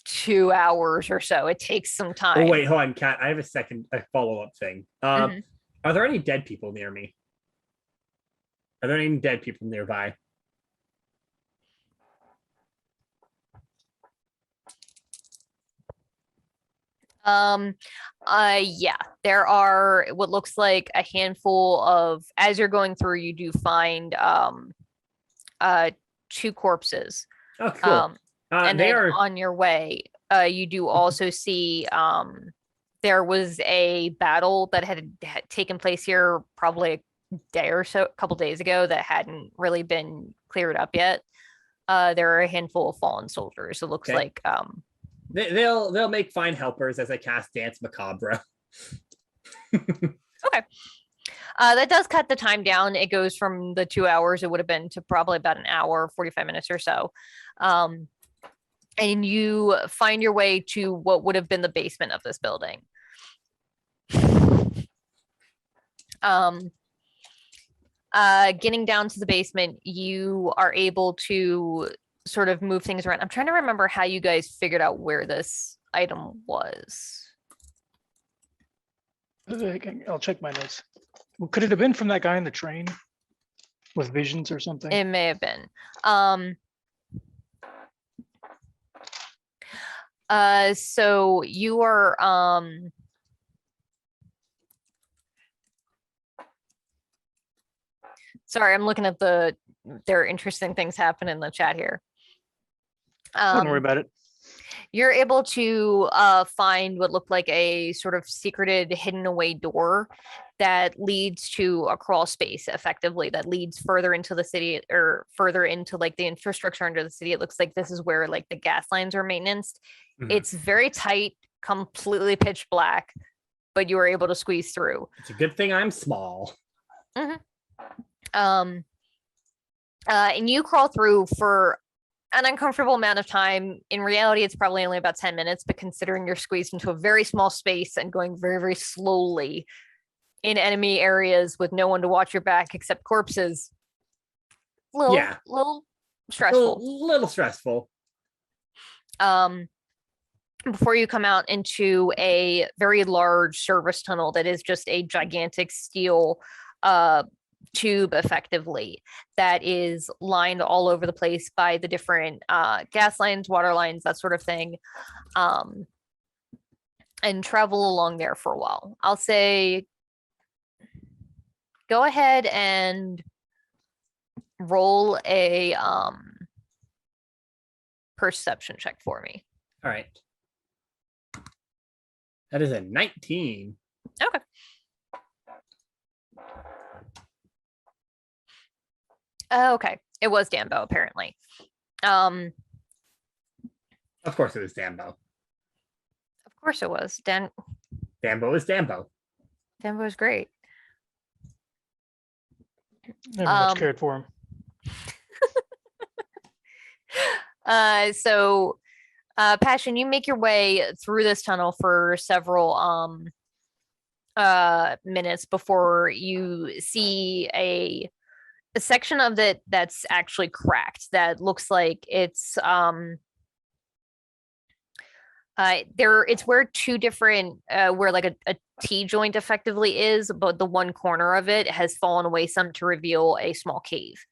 2 hours or so, it takes some time. Oh wait, hold on, Kat. I have a follow-up thing. Are there any dead people near me? Are there any dead people nearby? Yeah, there are what looks like a handful of, as you're going through, you do find 2 corpses. Oh, cool. And they then are on your way, you do also see there was a battle that had taken place here probably a day or so, a couple days ago, that hadn't really been cleared up yet. There are a handful of fallen soldiers. It looks like they'll make fine helpers as I cast Dance Macabre. Okay. That does cut the time down. It goes from the 2 hours it would have been to probably about an hour, 45 minutes or so. And you find your way to what would have been the basement of this building. Getting down to the basement, you are able to sort of move things around. I'm trying to remember how you guys figured out where this item was. I'll check my notes. Well, could it have been from that guy in the train with visions or something? It may have been. So you are sorry, I'm looking at there are interesting things happen in the chat here. Don't worry about it. You're able to find what looked like a sort of secreted, hidden away door that leads to a crawl space, effectively, that leads further into the city, or further into like the infrastructure under the city. It looks like this is where like the gas lines are maintained. It's very tight, completely pitch black, but you were able to squeeze through. It's a good thing I'm small. And you crawl through for an uncomfortable amount of time. In reality, it's probably only about 10 minutes, but considering you're squeezed into a very small space and going very, very slowly in enemy areas with no one to watch your back except corpses, little stressful. Little stressful. Before you come out into a very large service tunnel that is just a gigantic steel tube effectively that is lined all over the place by the different gas lines, water lines, that sort of thing. And travel along there for a while. I'll say go ahead and roll a perception check for me. All right. That is a 19. Okay. Okay. It was Dambo, apparently. Of course it was Dambo. Of course it was. Dambo is Dambo. Dambo was great. Never much cared for him. So Passion, you make your way through this tunnel for several minutes before you see a section of it that's actually cracked, that looks like it's it's where two different where like a T joint effectively is, but the one corner of it has fallen away some to reveal a small cave.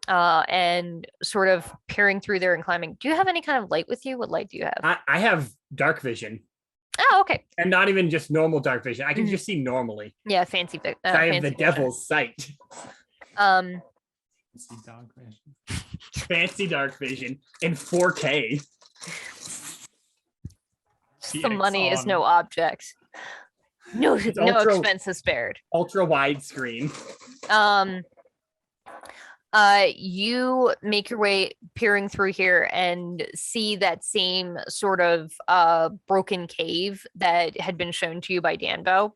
And sort of peering through there and climbing. Do you have any kind of light with you? What light do you have? I have dark vision. Oh, okay. And not even just normal dark vision. I can just see normally. Yeah, fancy. I have the fancy vision. devil's sight. See dog vision. Fancy dark vision in 4K. The money is no object. No expenses spared. Ultra wide screen. You make your way peering through here and see that same sort of broken cave that had been shown to you by Danbo.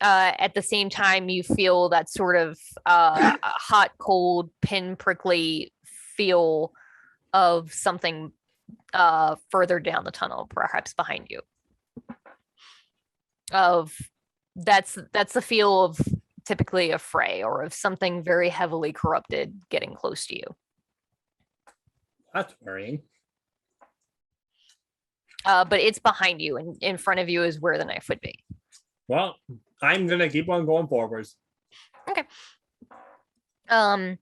At the same time, you feel that sort of hot, cold, pin prickly feel of something further down the tunnel, perhaps behind you. That's the feel of typically a fray or of something very heavily corrupted getting close to you. That's worrying. But it's behind you, and in front of you is where the knife would be. Well, I'm gonna keep on going forwards. Okay. And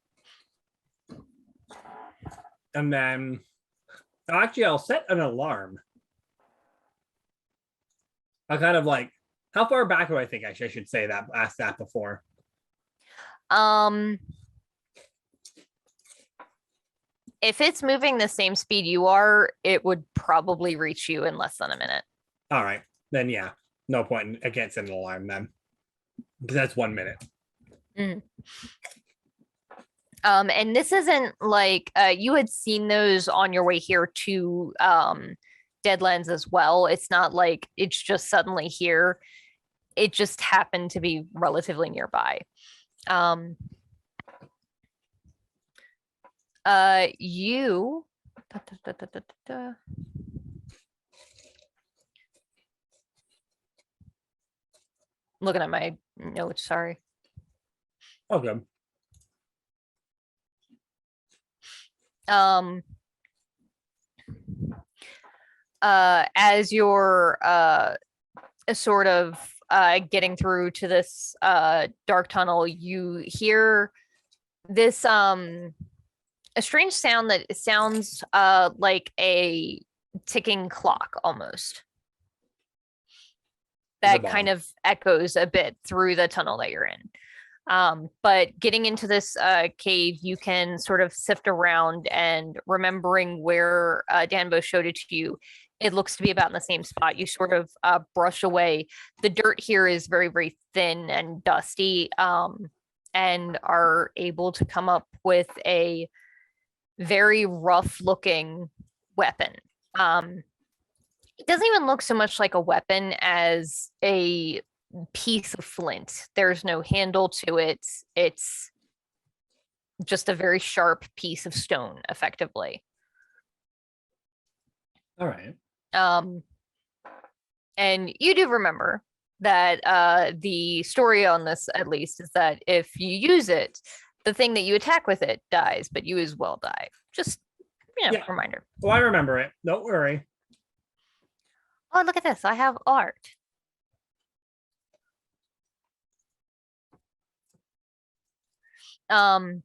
then actually I'll set an alarm. I kind of like, how far back do I think I should say that, ask that before? If it's moving the same speed you are, it would probably reach you in less than a minute. All right, then yeah, no point. I can't set an alarm then, because that's 1 minute. And this isn't like you had seen those on your way here to Deadlands as well. It's not like it's just suddenly here. It just happened to be relatively nearby. You looking at my notes, sorry. Oh, good. As you're sort of getting through to this dark tunnel, you hear this a strange sound that sounds like a ticking clock almost. That kind of echoes a bit through the tunnel that you're in. But getting into this cave, you can sort of sift around, and remembering where Danbo showed it to you, it looks to be about in the same spot. You sort of brush away. The dirt here is very, very thin and dusty, and are able to come up with a very rough looking weapon. It doesn't even look so much like a weapon as a piece of flint. There's no handle to it. It's just a very sharp piece of stone, effectively. All right. And you do remember that the story on this, at least, is that if you use it, the thing that you attack with it dies, but you as well die. Just, Yeah. reminder. Well, I remember it. Don't worry. Oh, look at this. I have art. Um,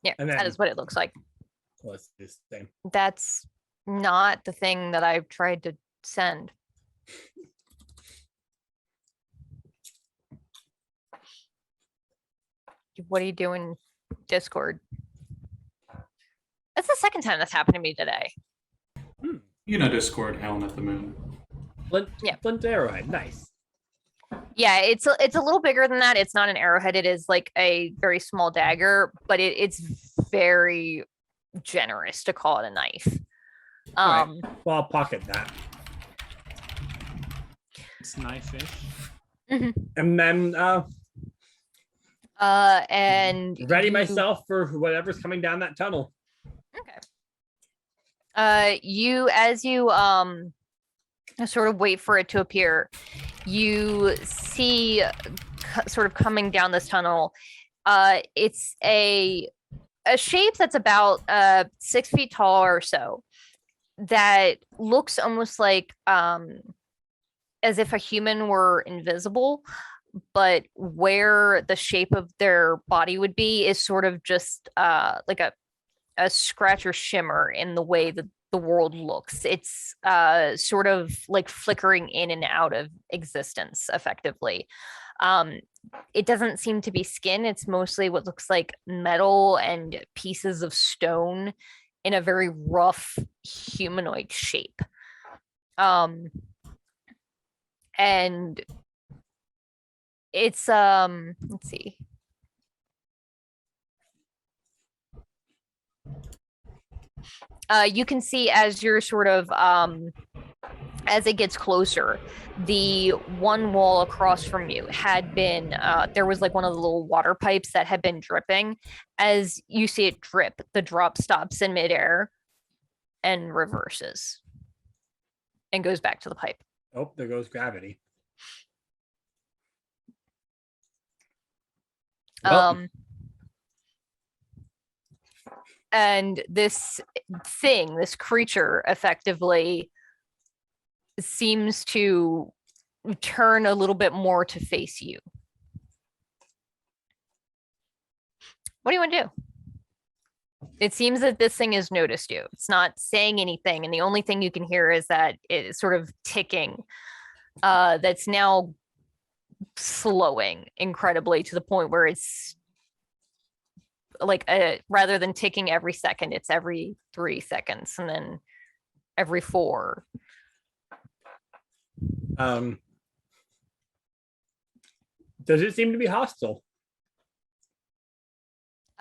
yeah, And that then- is what it looks like. Well, it's this thing. That's not the thing that I've tried to send. What are you doing, Discord? That's the second time that's happened to me today. You know, Discord, Hell at the Moon. Flint arrowhead, nice. Yeah, it's a little bigger than that. It's not an arrowhead. It is like a very small dagger, but it's very generous to call it a knife. Alright. Well, I'll pocket that. It's knife-ish. And then And ready you- myself for whatever's coming down that tunnel. Okay. You as you sort of wait for it to appear, you see sort of coming down this tunnel. It's a shape that's about 6 feet tall or so, that looks almost like as if a human were invisible, but where the shape of their body would be is sort of just like a scratch or shimmer in the way that the world looks. It's sort of like flickering in and out of existence effectively. It doesn't seem to be skin. It's mostly what looks like metal and pieces of stone in a very rough humanoid shape. And it's let's see. You can see as you're sort of as it gets closer, the one wall across from you had been there was like one of the little water pipes that had been dripping. As you see it drip, the drop stops in midair and reverses and goes back to the pipe. Oh, there goes gravity. Well, And this thing, this creature effectively seems to turn a little bit more to face you. What do you want to do? It seems that this thing has noticed you. It's not saying anything, and the only thing you can hear is that it is sort of ticking. That's now slowing incredibly to the point where it's like rather than ticking every second, it's every 3 seconds and then every 4. Does it seem to be hostile?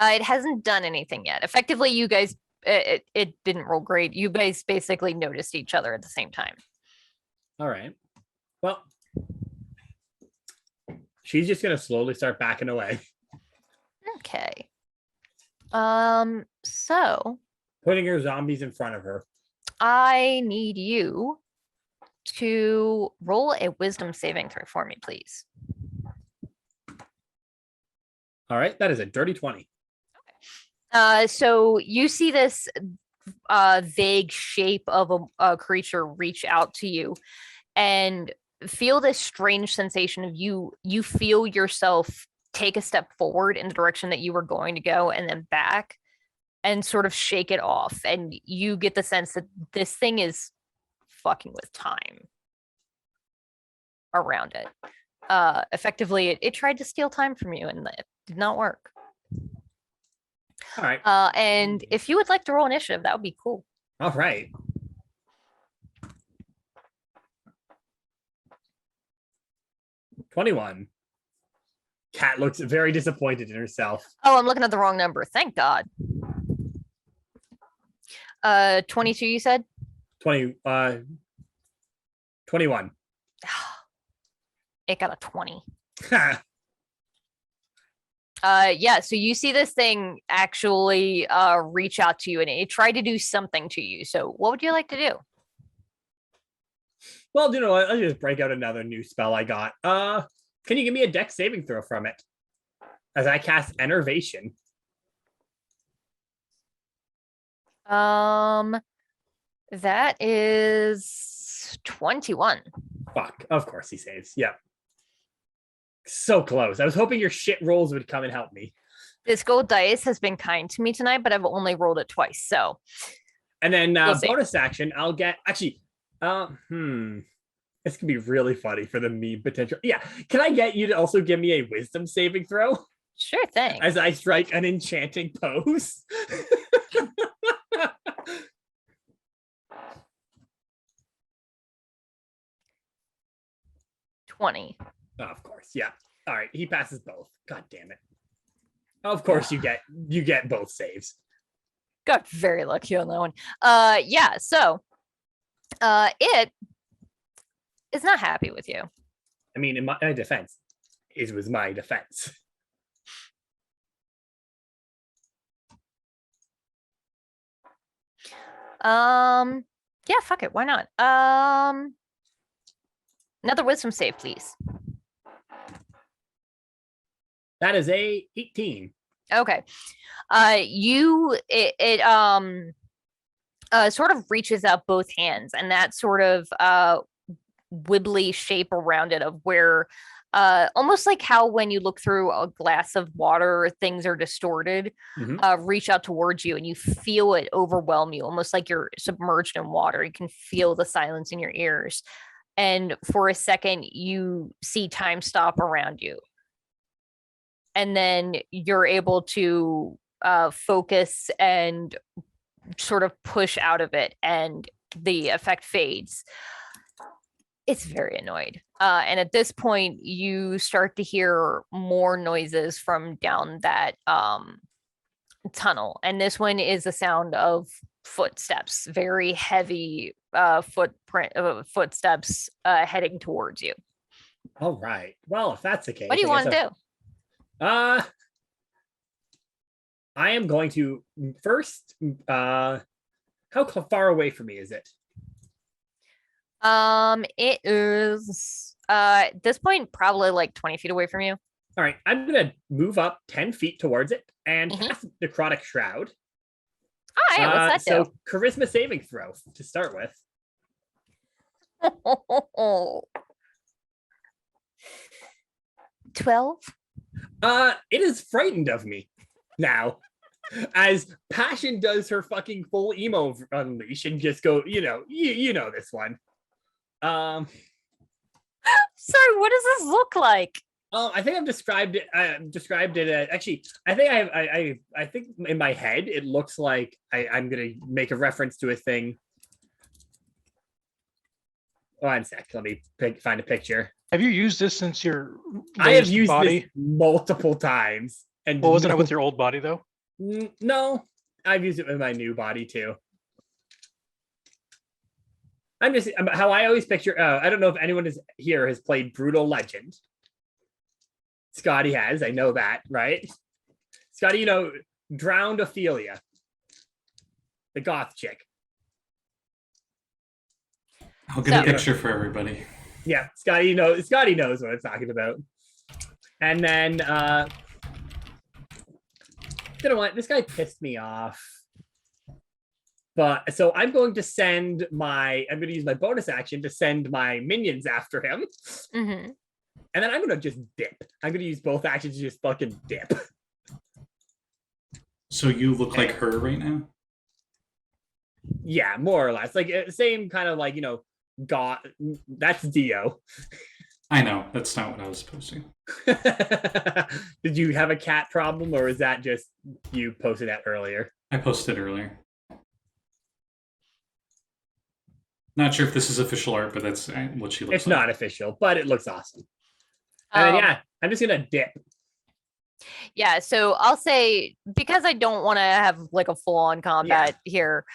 It hasn't done anything yet. Effectively, you guys, it didn't roll great. You guys basically noticed each other at the same time. All right. Well, she's just gonna slowly start backing away, Okay. So putting her zombies in front of her. I need you to roll a wisdom saving throw for me, please. All right, that is a dirty 20. So you see this vague shape of a creature reach out to you and feel this strange sensation of you feel yourself take a step forward in the direction that you were going to go and then back and sort of shake it off. And you get the sense that this thing is fucking with time around it. Effectively, it tried to steal time from you and it did not work. All right. And if you would like to roll initiative, that would be cool. All right. $21. Cat looks very disappointed in herself. Oh, I'm looking at the wrong number. Thank God. 22, you said? 21. It got a 20. Yeah, so you see this thing actually reach out to you and it tried to do something to you. So what would you like to do? Well, you know what? I'll just break out another new spell I got. Can you give me a dex saving throw from it? As I cast Enervation. That is 21. Fuck. Of course he saves. Yep. So close. I was hoping your shit rolls would come and help me. This gold dice has been kind to me tonight, but I've only rolled it twice. So, And then We'll see. bonus action, I'll get actually. This could be really funny for the meme potential. Yeah. Can I get you to also give me a wisdom saving throw sure thing. as I strike an enchanting pose? 20. Oh, of course. Yeah. All right. He passes both. God damn it. Of course you get both saves. Got very lucky on that one. Yeah, so it is not happy with you. I mean, in my defense, it was my defense. Yeah, fuck it. Why not? Another wisdom save, please. That is a 18. Okay. It sort of reaches out both hands, and that sort of wibbly shape around it of where almost like how when you look through a glass of water, things are distorted, reach out towards you and you feel it overwhelm you, almost like you're submerged in water. You can feel the silence in your ears. And for a second, you see time stop around you. And then you're able to focus and sort of push out of it, and the effect fades. It's very annoyed. And at this point, you start to hear more noises from down that tunnel. And this one is the sound of footsteps, very heavy footsteps heading towards you. All right. Well, if that's the case, What do you want to do? I am going to first. How far away from me is it? It is at this point probably like 20 feet away from you. All right, I'm gonna move up 10 feet towards it and cast Necrotic Shroud. Oh yeah, what's that so charisma saving throw to start with. do? 12. It is frightened of me now, as Passion does her fucking full emo unleash and just go, you know this one. Sorry, what does this look like? I think I've described it. Actually, I think in my head it looks like I'm gonna make a reference to a thing. One sec. Let me find a picture. Have you used this since your I have latest used body? this multiple times, and Well, wasn't it with your old body though? No, I've used it with my new body too. I'm just how I always picture. I don't know if anyone here has played Brutal Legend. Scotty has. I know that, right? Scotty, drowned Ophelia, the goth chick. I'll get a picture for everybody. Yeah, Scotty knows what I'm talking about. And then you know what? This guy pissed me off. But so I'm going to use my bonus action to send my minions after him. Mm-hmm. And then I'm gonna just dip. I'm gonna use both actions to just fucking dip. So you look like her right now? Yeah, more or less. Like same kind of like, God, that's Dio. I know, that's not what I was posting. Did you have a cat problem, or is that just you posted that earlier? I posted earlier. Not sure if this is official art, but that's what she looks like. It's not official, but it looks awesome. And then, yeah, I'm just gonna dip. Yeah, so I'll say, because I don't want to have like a full-on combat here,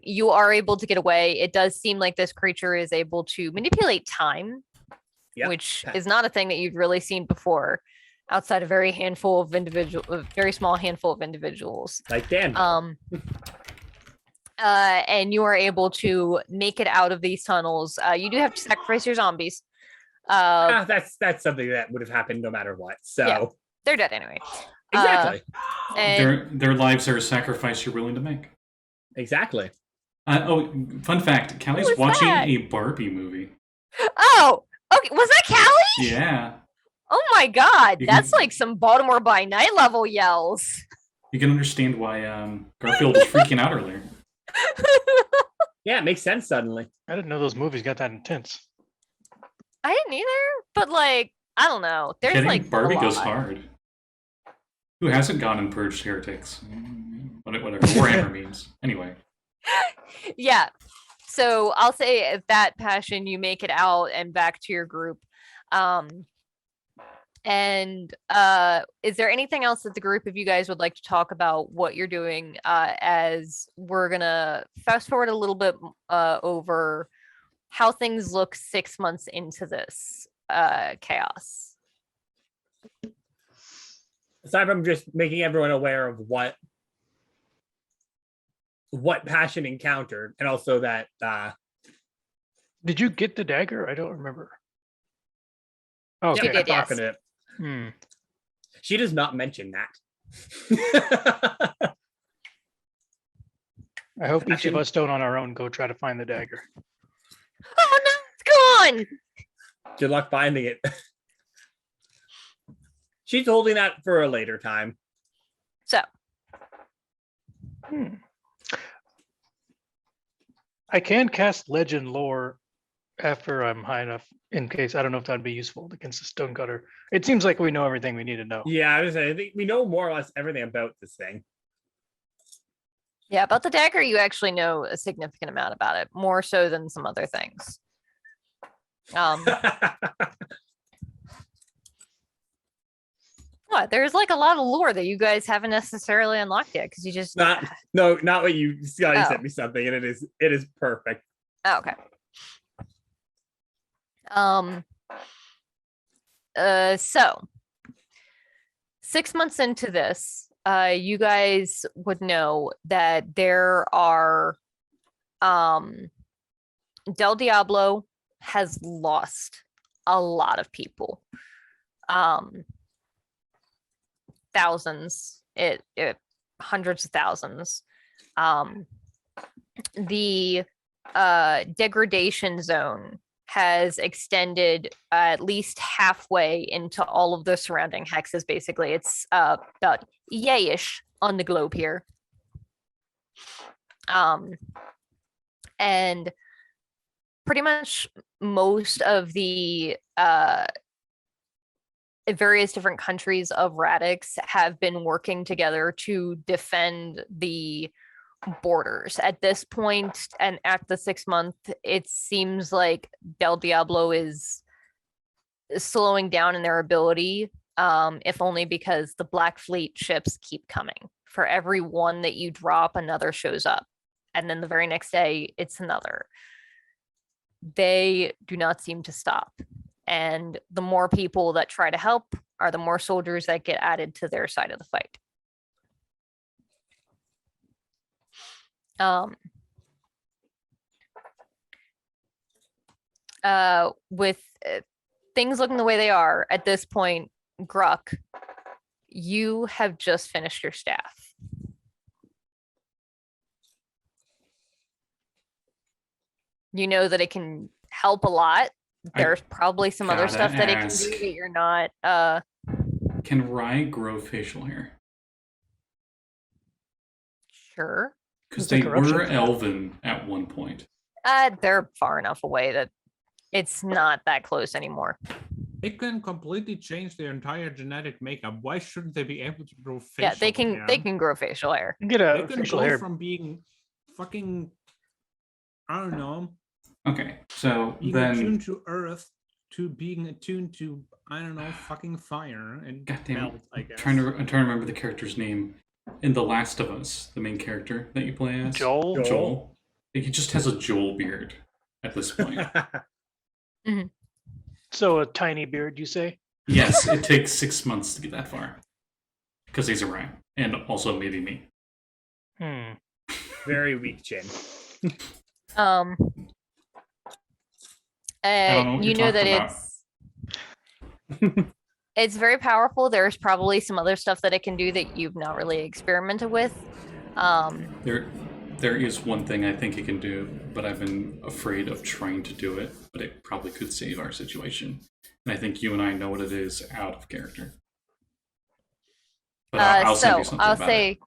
you are able to get away. It does seem like this creature is able to manipulate time, which is not a thing that you've really seen before, outside a very small handful of individuals. Like Dan. And you are able to make it out of these tunnels. You do have to sacrifice your zombies. That's something that would have happened no matter what. So yeah, they're dead anyway. Exactly. And their lives are a sacrifice you're willing to make. Exactly. Fun fact: Callie's watching a Barbie movie. Oh, okay. Was that Callie? Yeah. Oh my god, You can- that's like some Baltimore by Night level yells. You can understand why Garfield was freaking out earlier. Yeah, it makes sense suddenly. I didn't know those movies got that intense. I didn't either, but like, I don't know. There's Kidding? like Barbie a goes lot. hard. Who hasn't gone and purged heretics? Whatever. Warhammer means. Anyway. Yeah. So I'll say if that passion, you make it out and back to your group. And is there anything else that the group of you guys would like to talk about what you're doing as we're gonna fast forward a little bit over how things look 6 months into this chaos? Aside from just making everyone aware of what passion encountered, and also that Did you get the dagger? I don't remember. Oh, She okay. did, yes. talking to Hmm. she does not mention that. I hope each of Passion. us don't on our own go try to find the dagger. Oh no, it's gone. Good luck finding it. She's holding that for a later time. So Hmm. I can cast legend lore after I'm high enough in case I don't know if that'd be useful against the stonecutter. It seems like we know everything we need to know. Yeah, I think we know more or less everything about this thing. yeah, about the dagger, you actually know a significant amount about it, more so than some other things. What? There's like a lot of lore that you guys haven't necessarily unlocked yet because you just not what you Scotty Oh. sent me something, and it is perfect. Oh, okay. So 6 months into this, you guys would know that there are Del Diablo has lost a lot of people. Thousands, it hundreds of thousands. The degradation zone has extended at least halfway into all of the surrounding hexes. Basically, it's about yayish on the globe here. And pretty much most of the various different countries of Radix have been working together to defend the borders. At this point, and at the 6 month, it seems like Del Diablo is slowing down in their ability, if only because the Black Fleet ships keep coming. For every one that you drop, another shows up. And then the very next day, it's another. They do not seem to stop. And the more people that try to help are the more soldiers that get added to their side of the fight. With things looking the way they are at this point, Gruk, you have just finished your staff. You know that it can help a lot. There's probably some other gotta stuff that it can ask. do that you're not Can Rye grow facial hair? sure. Because It's a they corruption were thing. elven at one point. They're far enough away that it's not that close anymore. They can completely change their entire genetic makeup. Why shouldn't they be able to grow facial Yeah, they can hair? grow facial hair. Get They a can facial go hair. from being fucking, I don't know, Okay, so being then, attuned to earth to being attuned to, I don't know, fucking fire and goddamn, melt, I guess. I'm trying to remember the character's name in The Last of Us, the main character that you play as. Joel. Joel. He just has a Joel beard at this point. So a tiny beard, you say? Yes, it takes 6 months to get that far. Because he's a rat. And also maybe me. Hmm. Very weak chin. Um, don't know what you you're know that talking it's very powerful. There's probably some other stuff that it can do that you've not really experimented with. There There is one thing I think it can do, but I've been afraid of trying to do it, but it probably could save our situation. And I think you and I know what it is out of character. But I'll send you something about it.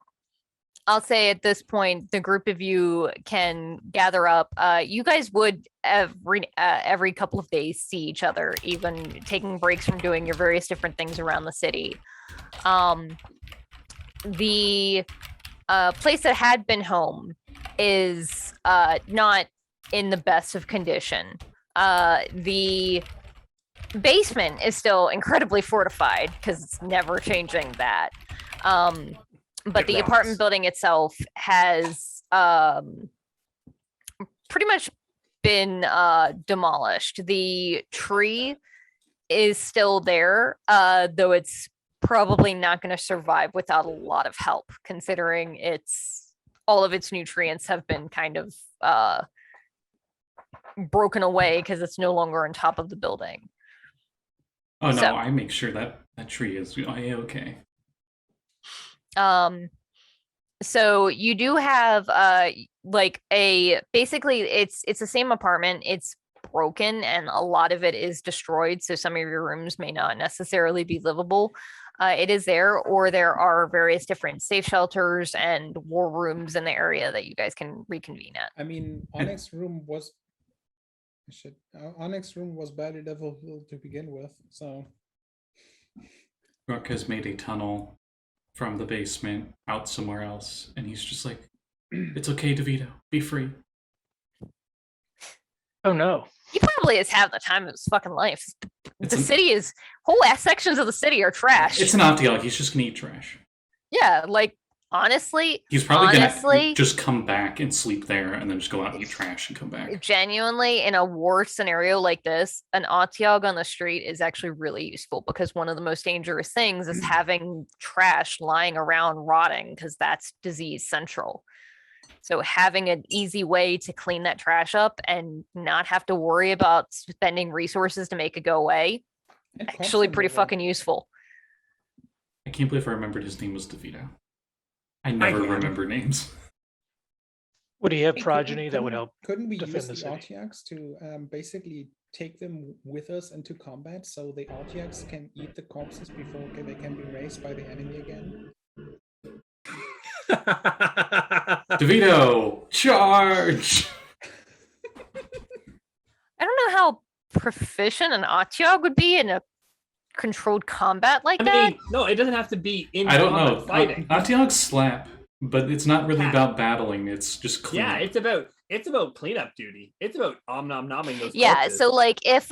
I'll say at this point, the group of you can gather up. You guys would every couple of days see each other, even taking breaks from doing your various different things around the city. The place that had been home is not in the best of condition. The basement is still incredibly fortified because it's never changing that. But the apartment building itself has pretty much been demolished. The tree is still there, though it's probably not going to survive without a lot of help, considering all of its nutrients have been kind of broken away because it's no longer on top of the building. Oh no, I make sure that tree is okay. So you do have basically it's the same apartment. It's broken and a lot of it is destroyed, so some of your rooms may not necessarily be livable. It is there, or there are various different safe shelters and war rooms in the area that you guys can reconvene at. I mean, Onyx room was badly developed to begin with, so Gruk has made a tunnel from the basement out somewhere else, and he's just like, "It's okay, DeVito, be free." Oh no. He probably has had the time of his fucking life. Whole ass sections of the city are trash. It's an Altaziel. He's just gonna eat trash. Yeah, like honestly, he's probably gonna just come back and sleep there, and then just go out and eat trash and come back. Genuinely, in a war scenario like this, an Altaziel on the street is actually really useful, because one of the most dangerous things is having trash lying around rotting, because that's disease central. So having an easy way to clean that trash up and not have to worry about spending resources to make it go away, actually pretty fucking useful. I can't believe I remembered his name was DeVito. I never remember names. Would he have progeny that would help? Couldn't we defend use the the city? RTX to basically take them with us into combat, so the RTX can eat the corpses before they can be raised by the enemy again? DeVito, charge! I don't know how proficient an Altaziel would be in a controlled combat like that. mean, no, it doesn't have to be in I don't combat know. fighting. Altaziel slap, but it's not really about battling. It's just clean. Yeah, it's about cleanup duty. It's about nomming those. Yeah, corpses. so like if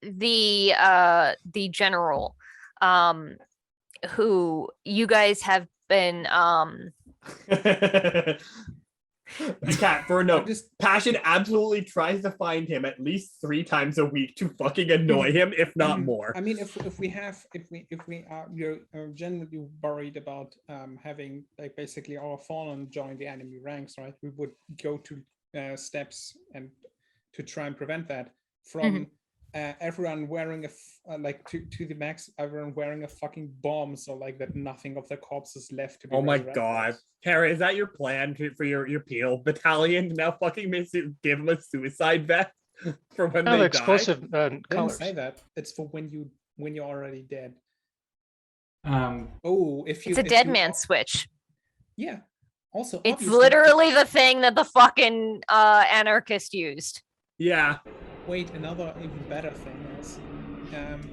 the general who you guys have been Cat, for a note, Passion absolutely tries to find him at least 3 times a week to fucking annoy him, if not more. I mean, if we are generally worried about having like basically our fallen join the enemy ranks, right? We would go to steps and to try and prevent that from everyone wearing to the max, everyone wearing a fucking bomb, so like that nothing of the corpses left to be Oh my resurrected. god. Hera, is that your plan for your peel battalion to now fucking give them a suicide vest for when they explosive I didn't colors. say that. It's for when you're already dead. Um, it's a dead man switch. Yeah. Also, It's obviously- literally the thing that the fucking anarchist used. Yeah. Wait, another even better thing is,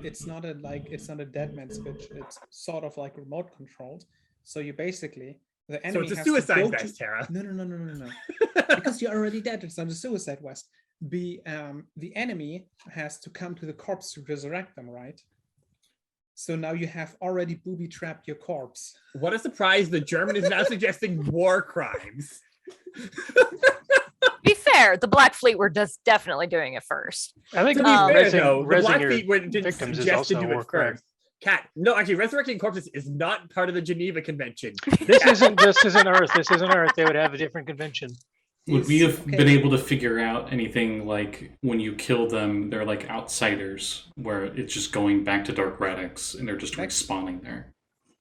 it's not a dead man switch. It's sort of like remote controlled. So you basically the enemy. So it's a has to suicide go vest, Hera. No. Because you're already dead. It's not a suicide vest. The enemy has to come to the corpse to resurrect them, right? So now you have already booby trapped your corpse. What a surprise! The German is now suggesting war crimes. Be fair, the Black Fleet were just definitely doing it first. I think To be fair, raising though, the Black your Fleet didn't victims is suggest to also do a war it crime. first. Cat, no, actually, resurrecting corpses is not part of the Geneva Convention. This isn't Earth. This isn't Earth. They would have a different convention. would we have been able to figure out anything like when you kill them, they're like outsiders, where it's just going back to Dark Radix and they're just respawning there?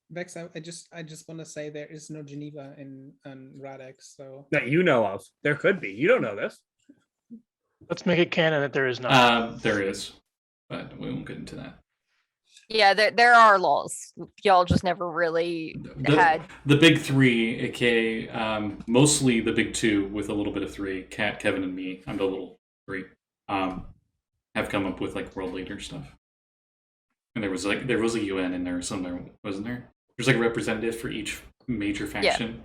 Vex, I just want to say there is no Geneva in Radex, so That you know of. There could be. You don't know this. Let's make it canon that there is none. There is, but we won't get into that. Yeah, there are laws. Y'all just never really had. The big three, aka mostly the big two with a little bit of three. Kat, Kevin, and me. I'm the little three. Have come up with like world leader stuff. And there was a UN in there somewhere, wasn't there? There's like a representative for each major faction. Yeah.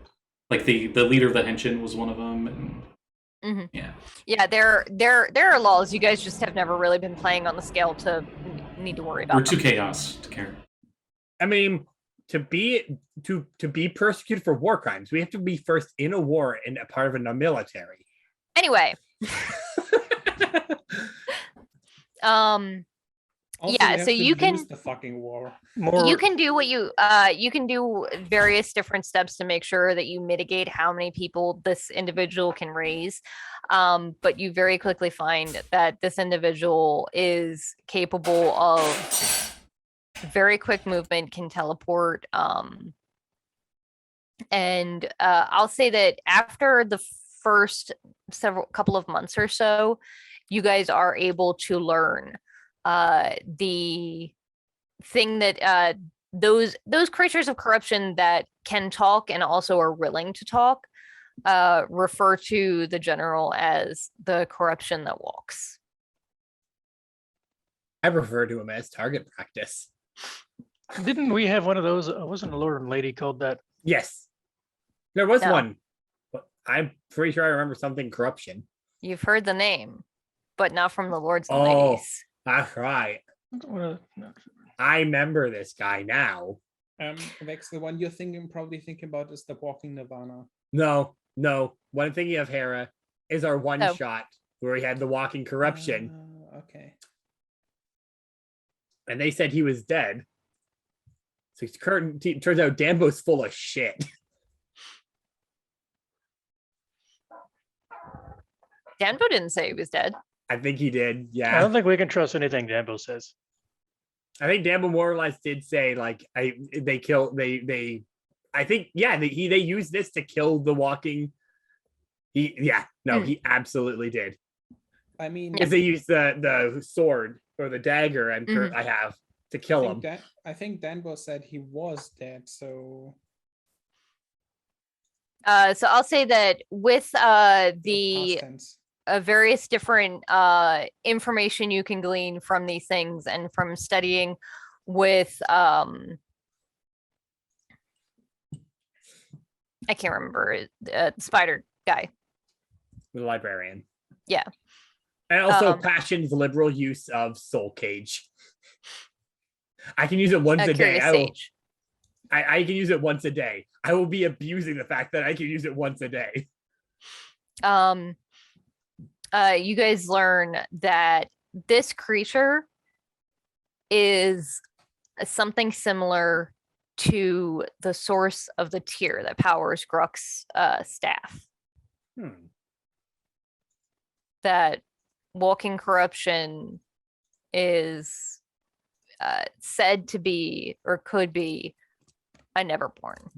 Like the leader of the Henshin was one of them. And Yeah, there are laws. You guys just have never really been playing on the scale to need to worry about. We're too chaos to care. I mean, to be persecuted for war crimes, we have to be first in a war and a part of a military. Anyway. also, yeah, so you can lose the fucking war. You can do what you can do various different steps to make sure that you mitigate how many people this individual can raise. But you very quickly find that this individual is capable of very quick movement, can teleport. And I'll say that after the first couple of months or so, you guys are able to learn the thing that those creatures of corruption that can talk and also are willing to talk refer to the general as the corruption that walks. I refer to him as target practice. Didn't we have one of those? Wasn't a lord and lady called that? Yes, there was one. But I'm pretty sure I remember something corruption. You've heard the name, but not from the lords and ladies. That's right. I remember this guy now. Vex, the one you're probably thinking about is the Walking Nirvana. No. What I'm thinking of, Hera, is our one shot where he had the walking corruption. Okay. And they said he was dead. So turns out Dambo's full of shit. Dambo didn't say he was dead. I think he did. Yeah. I don't think we can trust anything Dambo says. I think Dambo more or less did say like they used this to kill the walking. He absolutely did. I mean, if they used the sword or the dagger I have to kill him. I think Danbo said he was dead, so I'll say that with the various different information you can glean from these things and from studying with I can't remember the spider guy, the librarian. Yeah. And also Passion's liberal use of Soul Cage. I can use it once a day. I can use it once a day. I will be abusing the fact that I can use it once a day. You guys learn that this creature is something similar to the source of the tear that powers Gruk's staff. That walking corruption is said to be or could be a Neverborn.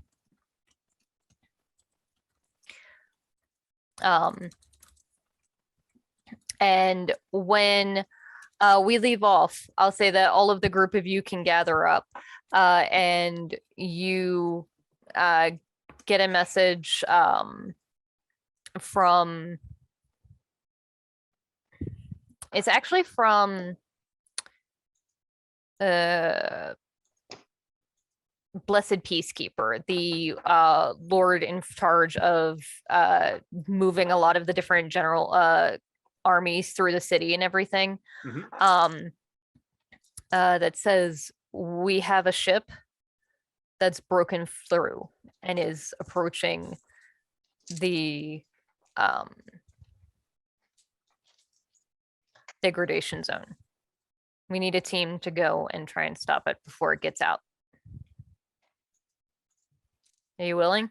And when we leave off, I'll say that all of the group of you can gather up and you get a message from, it's actually from Blessed Peacekeeper, the lord in charge of moving a lot of the different general armies through the city and everything. That says, we have a ship that's broken through and is approaching the degradation zone. We need a team to go and try and stop it before it gets out. Are you willing?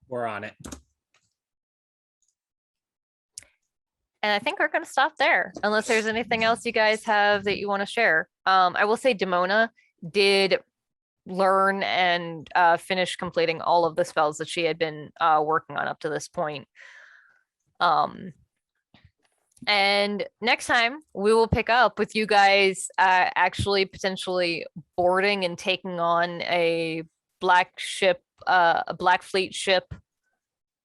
We're on it. And I think we're going to stop there, unless there's anything else you guys have that you want to share. I will say Demona did learn and finish completing all of the spells that she had been working on up to this point. And next time we will pick up with you guys actually potentially boarding and taking on a black fleet ship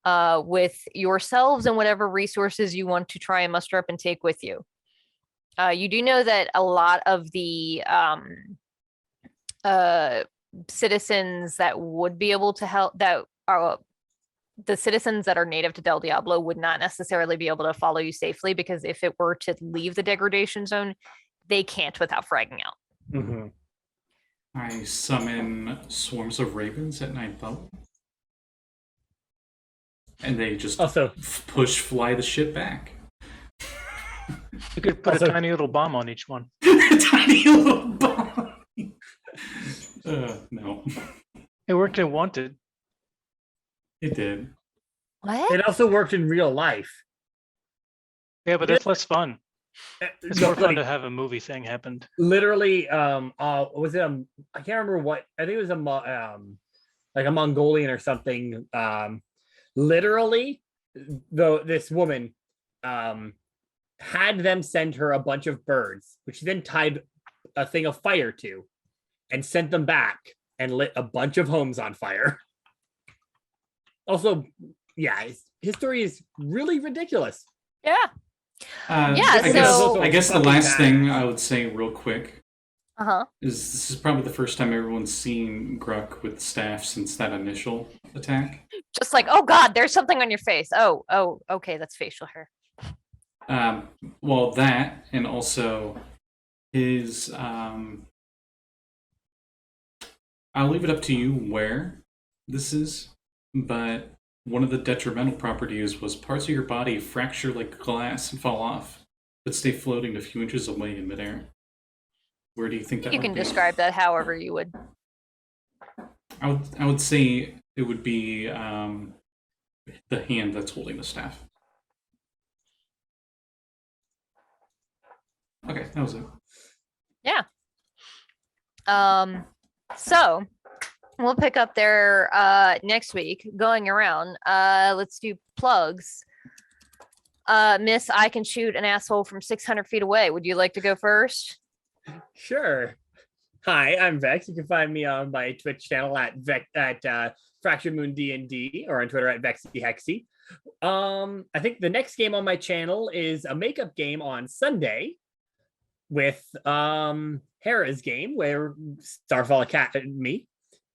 with yourselves and whatever resources you want to try and muster up and take with you. You do know that a lot of the citizens that would be able to help, that are the citizens that are native to Del Diablo would not necessarily be able to follow you safely, because if it were to leave the degradation zone, they can't without fragging out. Mm-hmm. I summon swarms of ravens at night level. And they just Also, fly the ship back. You could put Also- a tiny little bomb on each one. Tiny little bomb. No. It worked in Wanted. It did. What? it also worked in real life. Yeah, but that's less fun. It's more fun Like, to have a movie thing happen. literally, was it I can't remember what, I think it was like a Mongolian or something. Literally, though, this woman had them send her a bunch of birds, which she then tied a thing of fire to and sent them back and lit a bunch of homes on fire. Also, yeah, his story is really ridiculous. Yeah. I so- guess the Fucking last bad. thing I would say real quick Uh-huh. is this is probably the first time everyone's seen Gruk with staff since that initial attack. Just like, oh God, there's something on your face. Oh, okay, that's facial hair. Well, that, and also his I'll leave it up to you where this is, but one of the detrimental properties was parts of your body fracture like glass and fall off, but stay floating a few inches away in midair. Where do you think that You might can be? describe that however you would. I would say it would be the hand that's holding the staff. Okay, that was it. So we'll pick up there next week going around. Let's do plugs. Miss, I can shoot an asshole from 600 feet away. Would you like to go first? Sure. Hi, I'm Vex. You can find me on my Twitch channel at Fractured Moon D&D, or on Twitter at VexyHexy. I think the next game on my channel is a makeup game on Sunday with Hera's game, where Starfall Academy.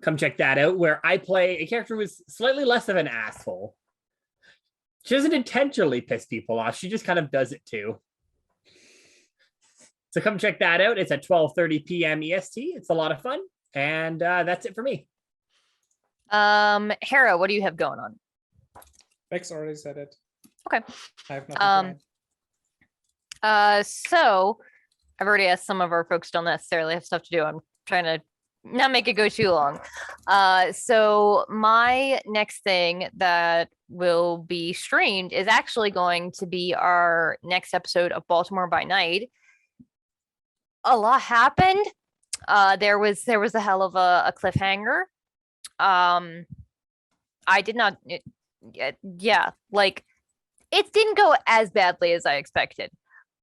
Come check that out, where I play a character who's slightly less of an asshole. She doesn't intentionally piss people off. She just kind of does it too. So come check that out. It's at 12:30 p.m. EST. It's a lot of fun. And that's it for me. Hera, what do you have going on? Vex already said it. Okay. I have nothing to add. So I've already asked some of our folks don't necessarily have stuff to do. I'm trying to not make it go too long. So my next thing that will be streamed is actually going to be our next episode of Baltimore by Night. A lot happened. There was a hell of a cliffhanger. I did not. Like it didn't go as badly as I expected,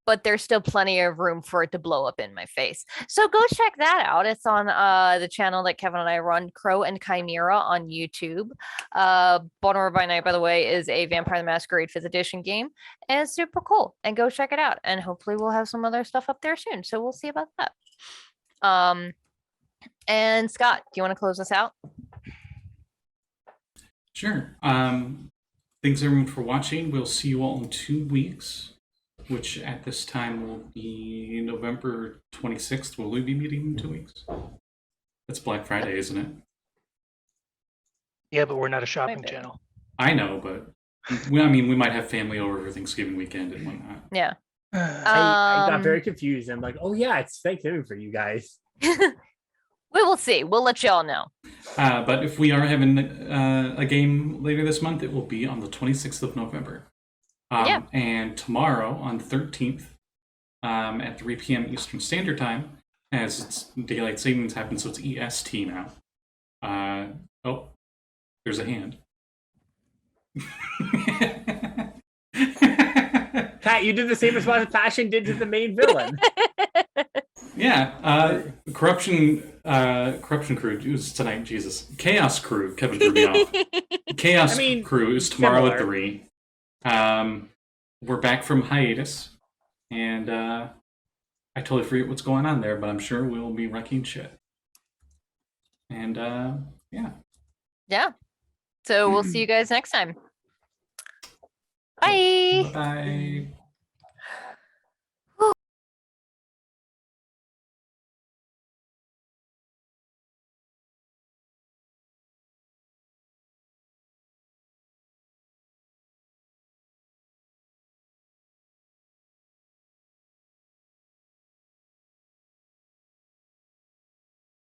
but there's still plenty of room for it to blow up in my face. So go check that out. It's on the channel that Kevin and I run, Crow and Chimera on YouTube. Baltimore by Night, by the way, is a Vampire the Masquerade 5th edition game, and it's super cool. And go check it out. And hopefully we'll have some other stuff up there soon. So we'll see about that. And Scott, do you want to close us out? Sure. Thanks everyone for watching. We'll see you all in 2 weeks, which at this time will be November 26th. Will we be meeting in 2 weeks? That's Black Friday, isn't it? Yeah, but we're not a shopping Maybe. channel. I know, but we might have family over for Thanksgiving weekend and whatnot. Yeah. I got very confused. I'm like, oh yeah, it's Thanksgiving for you guys. We will see. We'll let y'all know. But if we are having a game later this month, it will be on the 26th of November. Yeah. And tomorrow, on the 13th, at 3 p.m. Eastern Standard Time, as it's daylight savings happens, so it's EST now. Oh, there's a hand. Pat, you did the same response that Passion did to the main villain. Yeah, corruption crew is tonight. Jesus, chaos crew. Kevin threw me off. Chaos crew is tomorrow at similar. 3. We're back from hiatus, and I totally forget what's going on there, but I'm sure we'll be wrecking shit. And yeah. Yeah. So we'll see you guys next time. Bye. Bye.